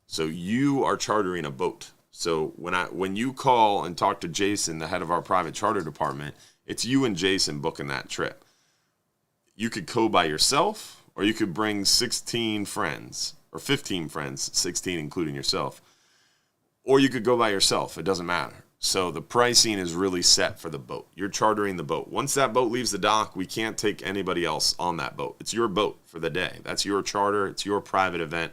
So you are chartering a boat. So when you call and talk to Jason, the head of our private charter department, it's you and Jason booking that trip. You could go by yourself, or you could bring 16 friends, or 15 friends, 16 including yourself. Or you could go by yourself. It doesn't matter. So the pricing is really set for the boat. You're chartering the boat. Once that boat leaves the dock, we can't take anybody else on that boat. It's your boat for the day. That's your charter. It's your private event.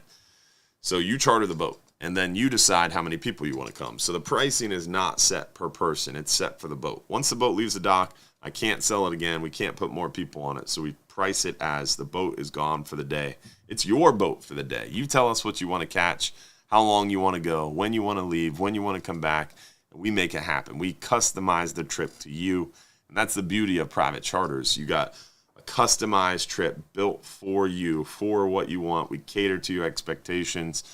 So you charter the boat, and then you decide how many people you want to come. So the pricing is not set per person. It's set for the boat. Once the boat leaves the dock, I can't sell it again. We can't put more people on it. So we price it as the boat is gone for the day. It's your boat for the day. You tell us what you want to catch, how long you want to go, when you want to leave, when you want to come back. And we make it happen. We customize the trip to you. And that's the beauty of private charters. You got a customized trip built for you, for what you want. We cater to your expectations.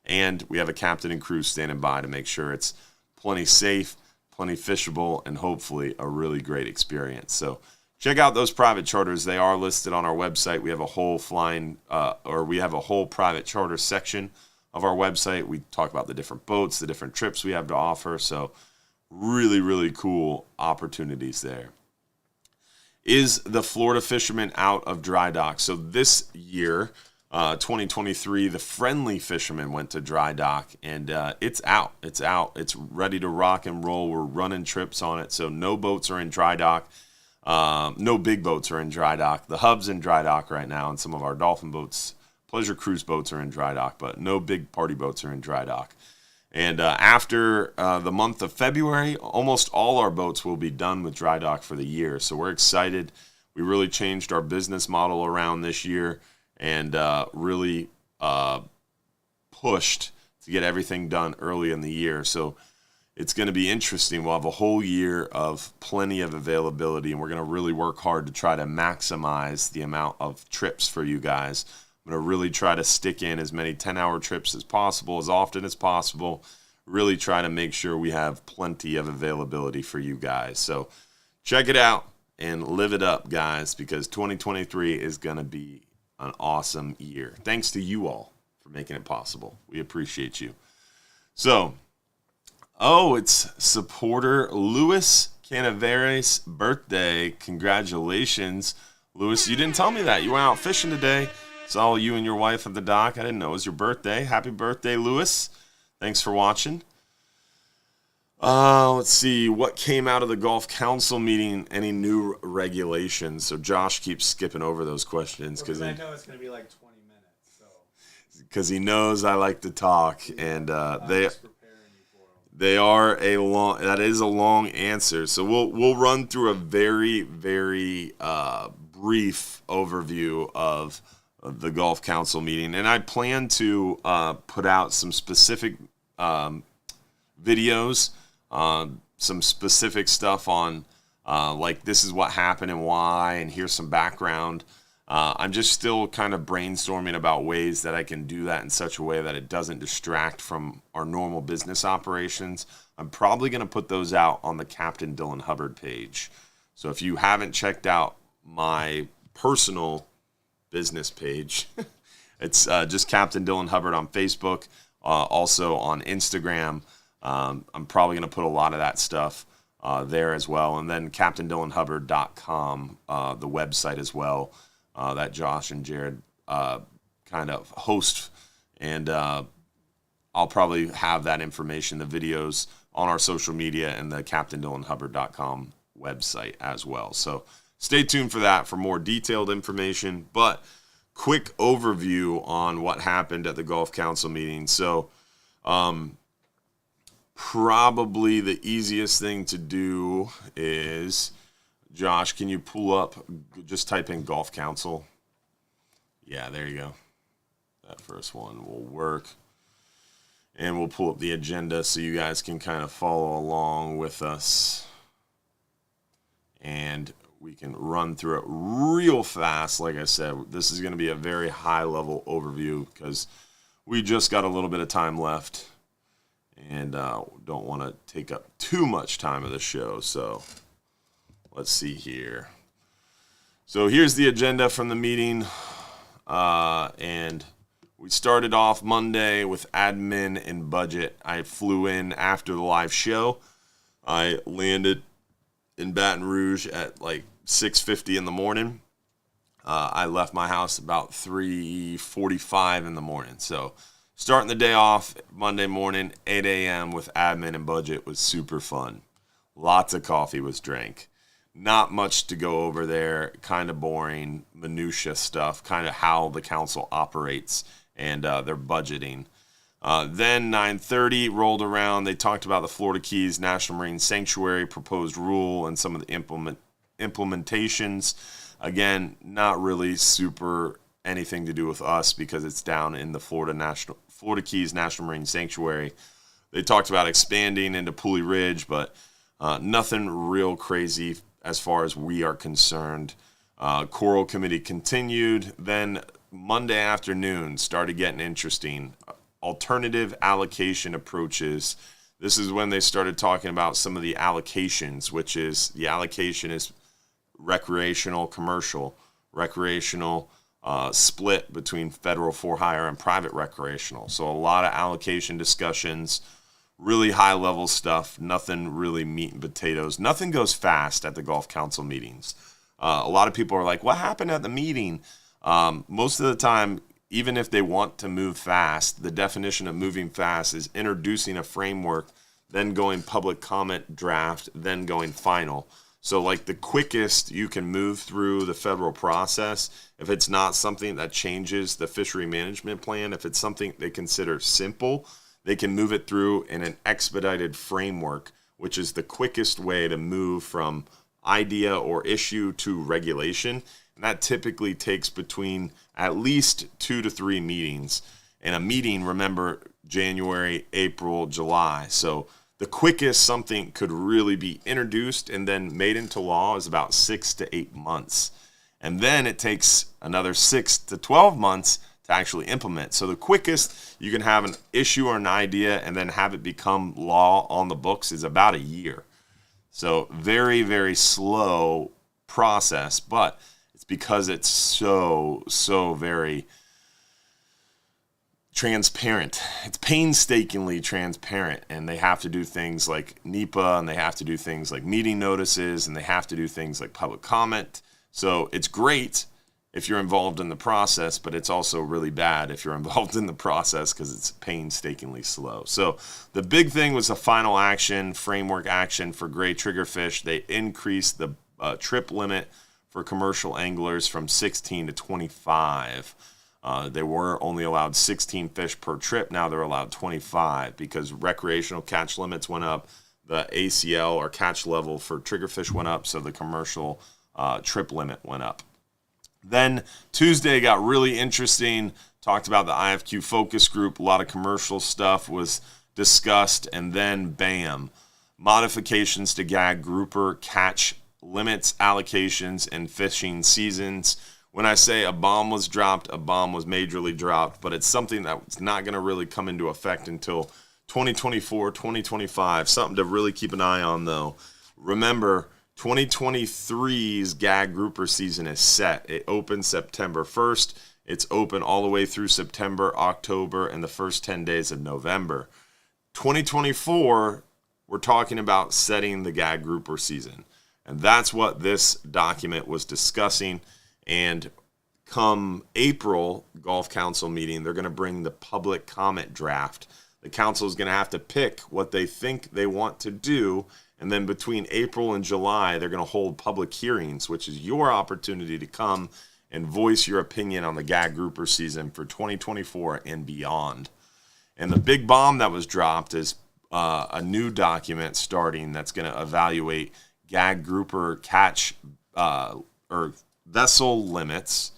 And we have a captain and crew standing by to make sure it's plenty safe, plenty fishable, and hopefully a really great experience. So check out those private charters. They are listed on our website. We have a whole private charter section of our website. We talk about the different boats, the different trips we have to offer. So really, really cool opportunities there. Is the Florida fisherman out of dry dock? So this year, 2023, the Friendly Fisherman went to dry dock, and it's out. It's out. It's ready to rock and roll. We're running trips on it, so no boats are in dry dock. No big boats are in dry dock. The Hub's in dry dock right now, and some of our dolphin boats, pleasure cruise boats are in dry dock, but no big party boats are in dry dock. And after the month of February, almost all our boats will be done with dry dock for the year. So we're excited. We really changed our business model around this year and really pushed to get everything done early in the year. So it's going to be interesting. We'll have a whole year of plenty of availability, and we're going to really work hard to try to maximize the amount of trips for you guys. I'm going to really try to stick in as many 10-hour trips as possible, as often as possible. Really try to make sure we have plenty of availability for you guys. So check it out and live it up, guys, because 2023 is going to be an awesome year. Thanks to you all for making it possible. We appreciate you. So, it's supporter Luis Canaveres' birthday. Congratulations, Luis. You didn't tell me that. You went out fishing today. Saw you and your wife at the dock. I didn't know it was your birthday. Happy birthday, Lewis. Thanks for watching. Let's see. What came out of the Gulf Council meeting? Any new regulations? So Josh keeps skipping over those questions because
I know it's going to be like 20 minutes.
Because he knows I like to talk, and they are a long. That is a long answer. So we'll run through a very, very brief overview of the Gulf Council meeting, and I plan to put out some specific videos, some specific stuff on like this is what happened and why, and here's some background. I'm just still kind of brainstorming about ways that I can do that in such a way that it doesn't distract from our normal business operations. I'm probably going to put those out on the Captain Dylan Hubbard page. So if you haven't checked out my personal business page, it's just Captain Dylan Hubbard on Facebook, also on Instagram. I'm probably going to put a lot of that stuff there as well, and then CaptainDylanHubbard.com, the website as well, that Josh and Jared kind of host, and I'll probably have that information, the videos, on our social media and the CaptainDylanHubbard.com website as well. So stay tuned for that for more detailed information, but quick overview on what happened at the Gulf Council meeting. So probably the easiest thing to do is, Josh, can you pull up, just type in Gulf Council? Yeah, there you go. That first one will work. And we'll pull up the agenda so you guys can kind of follow along with us. And we can run through it real fast. Like I said, this is going to be a very high-level overview because we just got a little bit of time left and don't want to take up too much time of the show. So let's see here. So here's the agenda from the meeting. And we started off Monday with admin and budget. I flew in after the live show. I landed in Baton Rouge at like 6:50 in the morning. I left my house about 3:45 in the morning. So starting the day off Monday morning, 8 a.m. with admin and budget was super fun. Lots of coffee was drank. Not much to go over there. Kind of boring, minutia stuff. Kind of how the council operates and their budgeting. Then 9:30 rolled around. They talked about the Florida Keys National Marine Sanctuary proposed rule and some of the implementations. Again, not really super anything to do with us because it's down in the Florida Keys National Marine Sanctuary. They talked about expanding into Pulley Ridge, but nothing real crazy as far as we are concerned. Coral Committee continued. Then Monday afternoon started getting interesting. Alternative allocation approaches. this is when they started talking about some of the allocations, which is the allocation is recreational, commercial, recreational, split between federal for hire and private recreational. So a lot of allocation discussions, really high level stuff, nothing really meat and potatoes. Nothing goes fast at the Golf Council meetings. A lot of people are like, what happened at the meeting? Most of the time, even if they want to move fast, the definition of moving fast is introducing a framework, then going public comment draft, then going final. So like the quickest you can move through the federal process, if it's not something that changes the fishery management plan, if it's something they consider simple, they can move it through in an expedited framework, which is the quickest way to move from idea or issue to regulation. And that typically takes between at least 2 to 3 meetings. And a meeting, remember, January, April, July. So the quickest something could really be introduced and then made into law is about 6 to 8 months. And then it takes another 6 to 12 months to actually implement. So the quickest you can have an issue or an idea and then have it become law on the books is about a year. So very, very slow process, but it's because it's so very transparent. It's painstakingly transparent, and they have to do things like NEPA, and they have to do things like meeting notices, and they have to do things like public comment. So it's great if you're involved in the process, but it's also really bad if you're involved in the process because it's painstakingly slow. So the big thing was the final action, framework action for gray triggerfish. They increased the trip limit for commercial anglers from 16 to 25. They were only allowed 16 fish per trip. Now they're allowed 25 because recreational catch limits went up. The ACL or catch level for triggerfish went up, so the commercial trip limit went up. Then Tuesday got really interesting. Talked about the IFQ focus group. A lot of commercial stuff was discussed. And then, bam, modifications to gag grouper, catch limits, allocations, and fishing seasons. When I say a bomb was dropped, a bomb was majorly dropped. But it's something that's not going to really come into effect until 2024, 2025. Something to really keep an eye on, though. Remember, 2023's gag grouper season is set. It opens September 1st. It's open all the way through September, October, and the first 10 days of November. 2024, we're talking about setting the gag grouper season. And that's what this document was discussing. And come April Golf Council meeting, they're going to bring the public comment draft. The council is going to have to pick what they think they want to do. And then between April and July, they're going to hold public hearings, which is your opportunity to come and voice your opinion on the gag grouper season for 2024 and beyond. And the big bomb that was dropped is a new document starting that's going to evaluate gag grouper catch or vessel limits,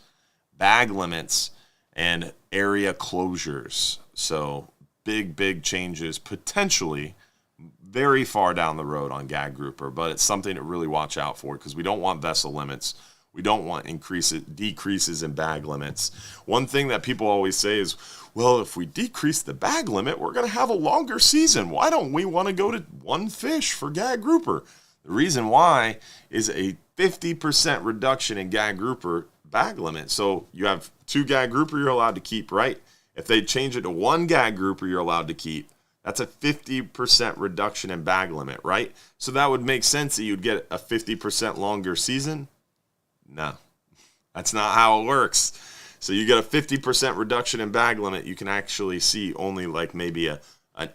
bag limits, and area closures. So big changes potentially very far down the road on gag grouper, but it's something to really watch out for because we don't want vessel limits. We don't want decreases in bag limits. One thing that people always say is, well, if we decrease the bag limit, we're going to have a longer season. Why don't we want to go to 1 fish for gag grouper? The reason why is a 50% reduction in gag grouper bag limit. So you have 2 gag grouper you're allowed to keep, right? If they change it to 1 gag grouper you're allowed to keep, that's a 50% reduction in bag limit, right? So that would make sense that you'd get a 50% longer season. No, that's not how it works. So you get a 50% reduction in bag limit, you can actually see only like maybe an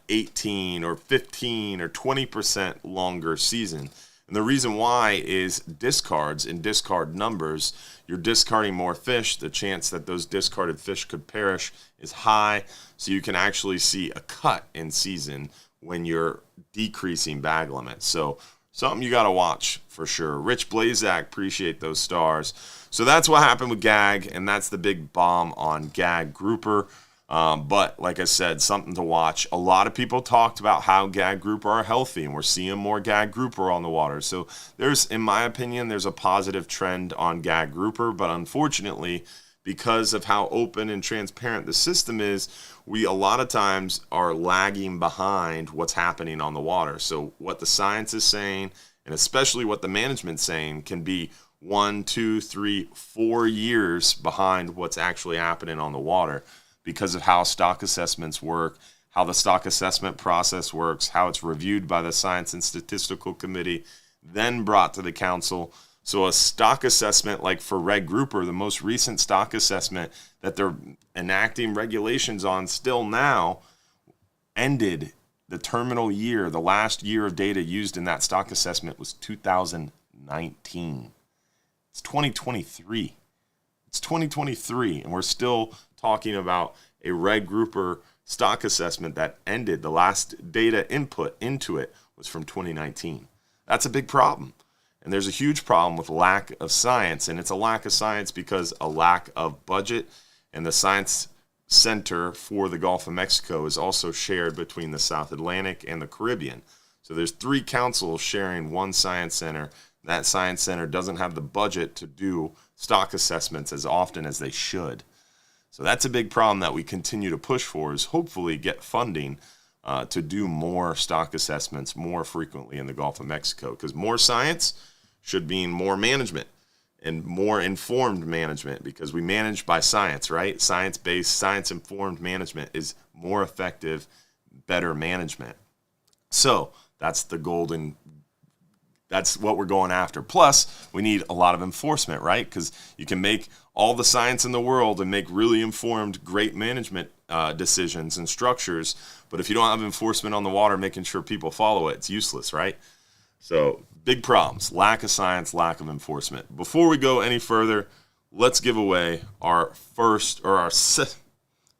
18 or 15 or 20% longer season. And the reason why is discards and discard numbers. You're discarding more fish. The chance that those discarded fish could perish is high. So you can actually see a cut in season when you're decreasing bag limits. So something you got to watch for sure. Rich Blazak, appreciate those stars. So that's what happened with gag, and that's the big bomb on gag grouper. But like I said, something to watch. A lot of people talked about how gag grouper are healthy, and we're seeing more gag grouper on the water. So in my opinion, there's a positive trend on gag grouper, but unfortunately, because of how open and transparent the system is, we a lot of times are lagging behind what's happening on the water. So what the science is saying, and especially what the management's saying, can be 1, 2, 3, 4 years behind what's actually happening on the water because of how stock assessments work, how the stock assessment process works, how it's reviewed by the Science and Statistical Committee, then brought to the council. So a stock assessment like for red grouper, the most recent stock assessment that they're enacting regulations on still now, ended the terminal year. The last year of data used in that stock assessment was 2019. It's 2023. It's 2023, and we're still talking about a red grouper stock assessment that ended. The last data input into it was from 2019. That's a big problem. And there's a huge problem with lack of science, and it's a lack of science because a lack of budget, and the Science Center for the Gulf of Mexico is also shared between the South Atlantic and the Caribbean. So there's 3 councils sharing one science center. That science center doesn't have the budget to do stock assessments as often as they should. So that's a big problem that we continue to push for, is hopefully get funding to do more stock assessments more frequently in the Gulf of Mexico, because more science should mean more management and more informed management, because we manage by science, right? Science-based, science-informed management is more effective, better management. So that's that's what we're going after. Plus, we need a lot of enforcement, right? Because you can make all the science in the world and make really informed, great management decisions and structures, but if you don't have enforcement on the water, making sure people follow it, it's useless, right? So big problems, lack of science, lack of enforcement. Before we go any further, let's give away our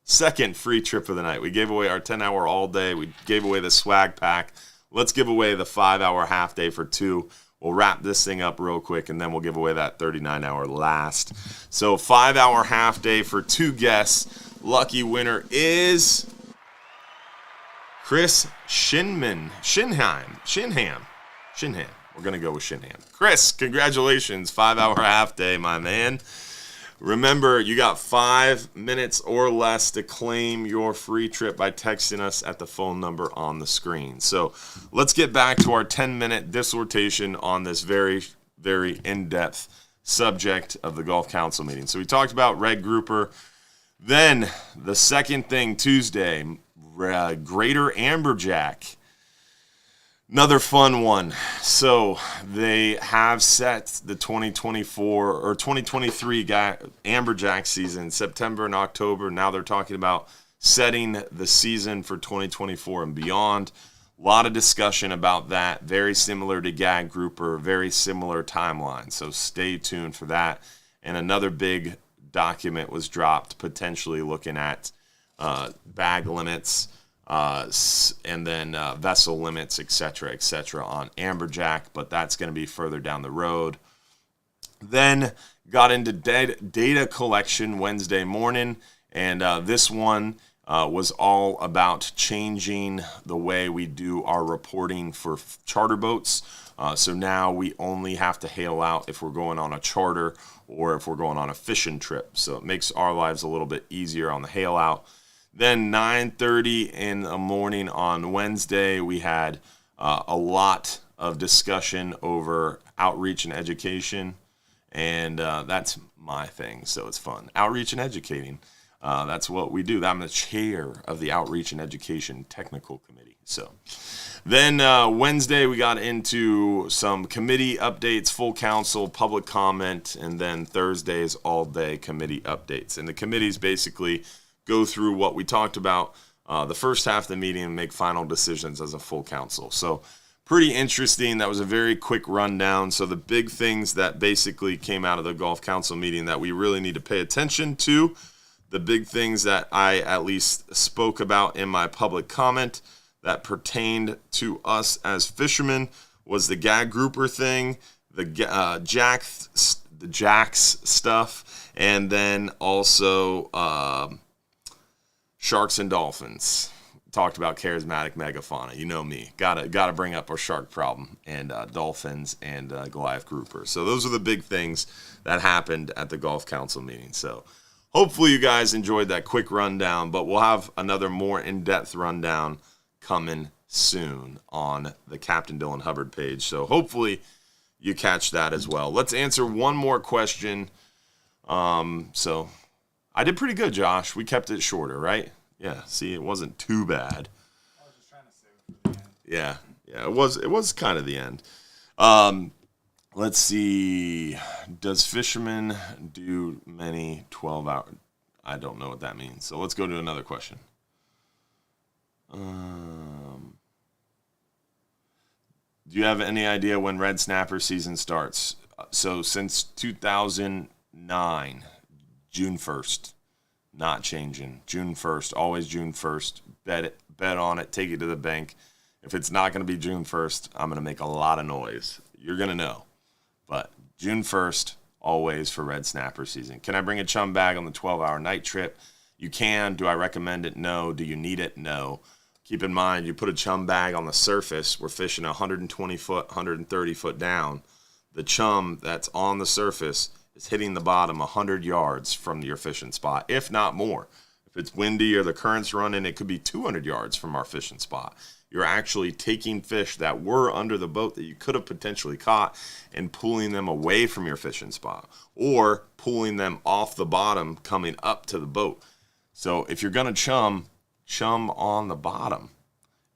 second free trip of the night. We gave away our 10-hour all day. We gave away the swag pack. Let's give away the 5-hour half day for 2. We'll wrap this thing up real quick, and then we'll give away that 39-hour last. So 5-hour half day for 2 guests. Lucky winner is Chris Shinham. We're going to go with Shinham. Chris, congratulations. 5-hour half day, my man. Remember, you got 5 minutes or less to claim your free trip by texting us at the phone number on the screen. So let's get back to our 10-minute dissertation on this very, very in-depth subject of the Gulf Council meeting. So we talked about red grouper. Then the second thing, Tuesday, greater amberjack. Another fun one. So they have set the 2024 or 2023 amberjack season, September and October. Now they're talking about setting the season for 2024 and beyond. A lot of discussion about that. Very similar to gag grouper, very similar timeline. So stay tuned for that. And another big document was dropped, potentially looking at bag limits, and then vessel limits, et cetera, on amberjack, but that's going to be further down the road. Then got into data collection Wednesday morning, and this one was all about changing the way we do our reporting for charter boats. So now we only have to hail out if we're going on a charter or if we're going on a fishing trip. So it makes our lives a little bit easier on the hail out. Then 9:30 in the morning on Wednesday, we had a lot of discussion over outreach and education, and that's my thing, so it's fun. Outreach and educating, that's what we do. I'm the chair of the Outreach and Education Technical Committee. So then Wednesday, we got into some committee updates, full council, public comment, and then Thursday's all-day committee updates. And the committees basically go through what we talked about the first half of the meeting and make final decisions as a full council. So pretty interesting. That was a very quick rundown. So the big things that basically came out of the Gulf Council meeting that we really need to pay attention to, the big things that I at least spoke about in my public comment that pertained to us as fishermen, was the gag grouper thing, the jacks stuff, and then also sharks and dolphins. Talked about charismatic megafauna. You know me. Gotta bring up our shark problem, and dolphins and Goliath grouper. So those are the big things that happened at the Gulf Council meeting. So hopefully you guys enjoyed that quick rundown, but we'll have another more in-depth rundown coming soon on the Captain Dylan Hubbard page. So hopefully you catch that as well. Let's answer one more question. So I did pretty good, Josh. We kept it shorter, right? Yeah, see, it wasn't too bad.
I was just trying to save it for the end.
Yeah, it was kind of the end. Let's see. Does fishermen do many 12-hour? I don't know what that means. So let's go to another question. Do you have any idea when red snapper season starts? So since 2009, June 1st, not changing. June 1st, always June 1st. Bet on it. Take it to the bank. If it's not going to be June 1st, I'm going to make a lot of noise. You're going to know. But June 1st, always for red snapper season. Can I bring a chum bag on the 12-hour night trip? You can. Do I recommend it? No. Do you need it? No. Keep in mind, you put a chum bag on the surface. We're fishing 120 foot, 130 foot down. The chum that's on the surface is hitting the bottom 100 yards from your fishing spot, if not more. If it's windy or the current's running, it could be 200 yards from our fishing spot. You're actually taking fish that were under the boat that you could have potentially caught and pulling them away from your fishing spot, or pulling them off the bottom coming up to the boat. So if you're going to chum on the bottom.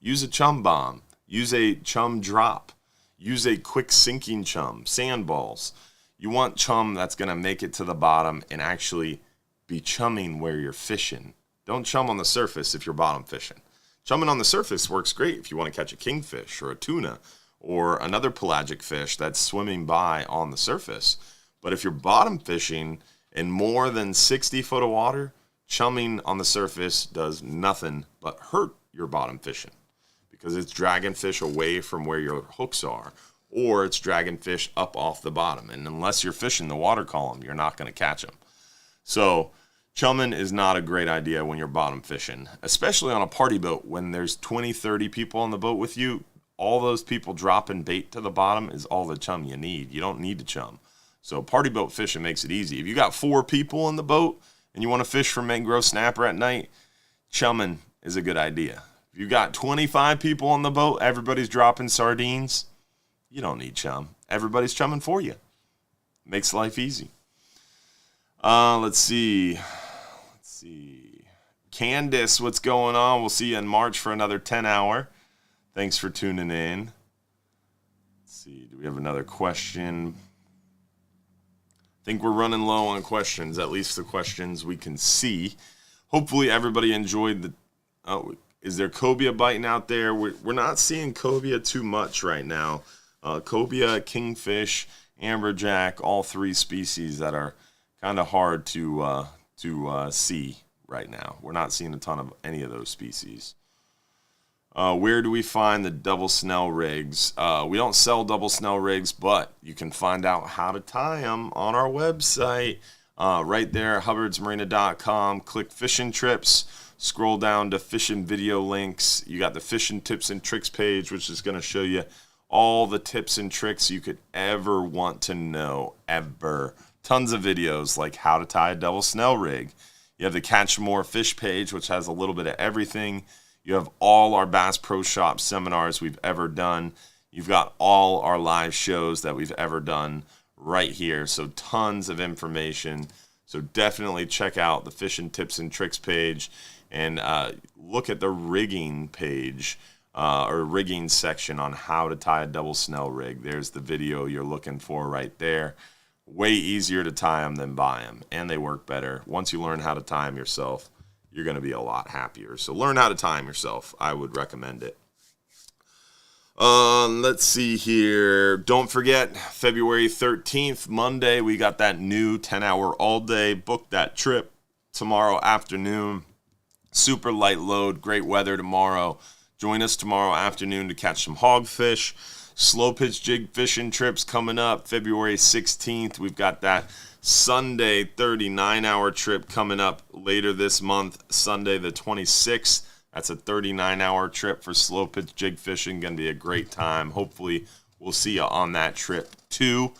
Use a chum bomb. Use a chum drop. Use a quick sinking chum, sandballs. You want chum that's going to make it to the bottom and actually be chumming where you're fishing. Don't chum on the surface if you're bottom fishing. Chumming on the surface works great if you want to catch a kingfish or a tuna or another pelagic fish that's swimming by on the surface. But if you're bottom fishing in more than 60 foot of water, chumming on the surface does nothing but hurt your bottom fishing because it's dragging fish away from where your hooks are, or it's dragging fish up off the bottom. And unless you're fishing the water column, you're not going to catch them. So chumming is not a great idea when you're bottom fishing, especially on a party boat when there's 20, 30 people on the boat with you. All those people dropping bait to the bottom is all the chum you need. You don't need to chum. So party boat fishing makes it easy. If you got 4 people in the boat and you want to fish for mangrove snapper at night, chumming is a good idea. If you got 25 people on the boat, everybody's dropping sardines, you don't need chum. Everybody's chumming for you. Makes life easy. Let's see. Candace, what's going on? We'll see you in March for another 10-hour. Thanks for tuning in. Let's see. Do we have another question? I think we're running low on questions, at least the questions we can see. Hopefully everybody enjoyed the... Oh, is there cobia biting out there? We're not seeing cobia too much right now. Cobia, kingfish, amberjack, all 3 species that are kind of hard to see right now. We're not seeing a ton of any of those species. Where do we find the double snell rigs? We don't sell double snell rigs, but you can find out how to tie them on our website. Right there, hubbardsmarina.com. Click fishing trips. Scroll down to fishing video links. You got the fishing tips and tricks page, which is going to show you all the tips and tricks you could ever want to know, ever. Tons of videos like how to tie a double snell rig. You have the Catch More Fish page, which has a little bit of everything. You have all our Bass Pro Shop seminars we've ever done. You've got all our live shows that we've ever done right here. So tons of information. So definitely check out the Fishing Tips and Tricks page and look at the rigging page or rigging section on how to tie a double snell rig. There's the video you're looking for right there. Way easier to tie them than buy them, and they work better. Once you learn how to tie them yourself, you're going to be a lot happier. So learn how to tie them yourself. I would recommend it. Let's see here. Don't forget, February 13th, Monday, we got that new 10-hour all-day. Book that trip tomorrow afternoon. Super light load, great weather tomorrow. Join us tomorrow afternoon to catch some hogfish. Slow pitch jig fishing trips coming up February 16th. We've got that Sunday 39-hour trip coming up later this month, Sunday the 26th. That's a 39-hour trip for slow pitch jig fishing. Going to be a great time. Hopefully we'll see you on that trip too.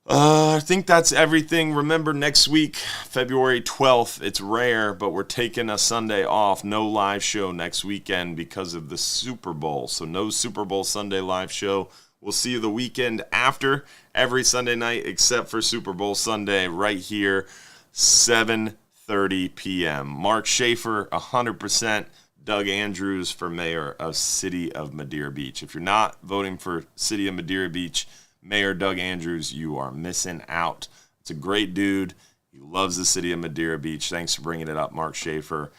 I think that's everything. Remember, next week, February 12th, it's rare, but we're taking a Sunday off. No live show next weekend because of the Super Bowl. So no Super Bowl Sunday live show. We'll see you the weekend after, every Sunday night except for Super Bowl Sunday right here, 7:30 p.m. Mark Schaefer, 100%. Doug Andrews for mayor of City of Madeira Beach. If you're not voting for City of Madeira Beach, Mayor Doug Andrews, you are missing out. It's a great dude. He loves the City of Madeira Beach. Thanks for bringing it up, Mark Schaefer.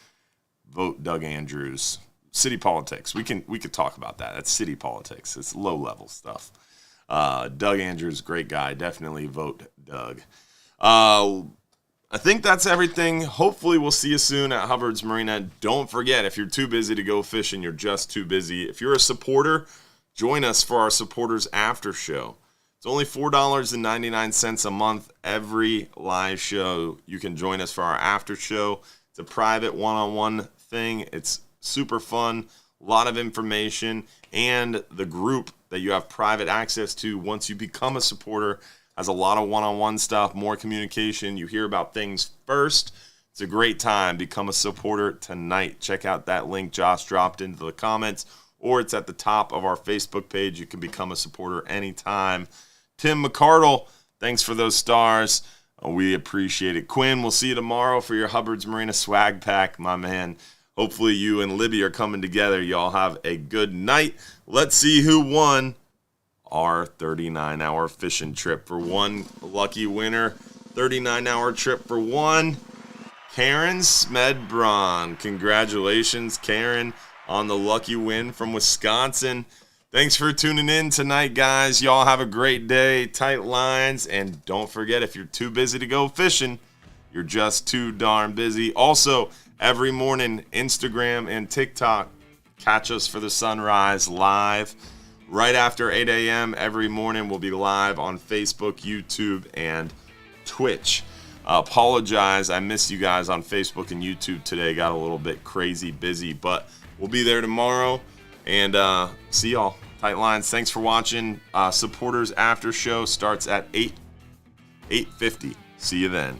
Vote Doug Andrews. City politics. We could talk about that. That's city politics. It's low-level stuff. Doug Andrews, great guy. Definitely vote Doug. I think that's everything. Hopefully we'll see you soon at Hubbard's Marina. Don't forget, if you're too busy to go fishing, you're just too busy. If you're a supporter, join us for our supporters after show. It's only $4.99 a month every live show. You can join us for our after show. It's a private one-on-one thing. It's super fun, a lot of information, and the group that you have private access to once you become a supporter has a lot of one-on-one stuff, more communication. You hear about things first. It's a great time. Become a supporter tonight. Check out that link Josh dropped into the comments, or it's at the top of our Facebook page. You can become a supporter anytime. Tim McCardle, thanks for those stars. We appreciate it. Quinn, we'll see you tomorrow for your Hubbard's Marina swag pack, my man. Hopefully you and Libby are coming together. Y'all have a good night. Let's see who won our 39-hour fishing trip. For one lucky winner, 39-hour trip for one, Karen Smedbron. Congratulations, Karen, on the lucky win from Wisconsin. Thanks for tuning in tonight, guys. Y'all have a great day. Tight lines. And don't forget, if you're too busy to go fishing, you're just too darn busy. Also, every morning, Instagram and TikTok, catch us for the sunrise live. Right after 8 a.m. every morning, we'll be live on Facebook, YouTube, and Twitch. Apologize, I missed you guys on Facebook and YouTube today. Got a little bit crazy busy, but we'll be there tomorrow. And see y'all. Tight lines. Thanks for watching. Supporters after show starts at 8:50. See you then.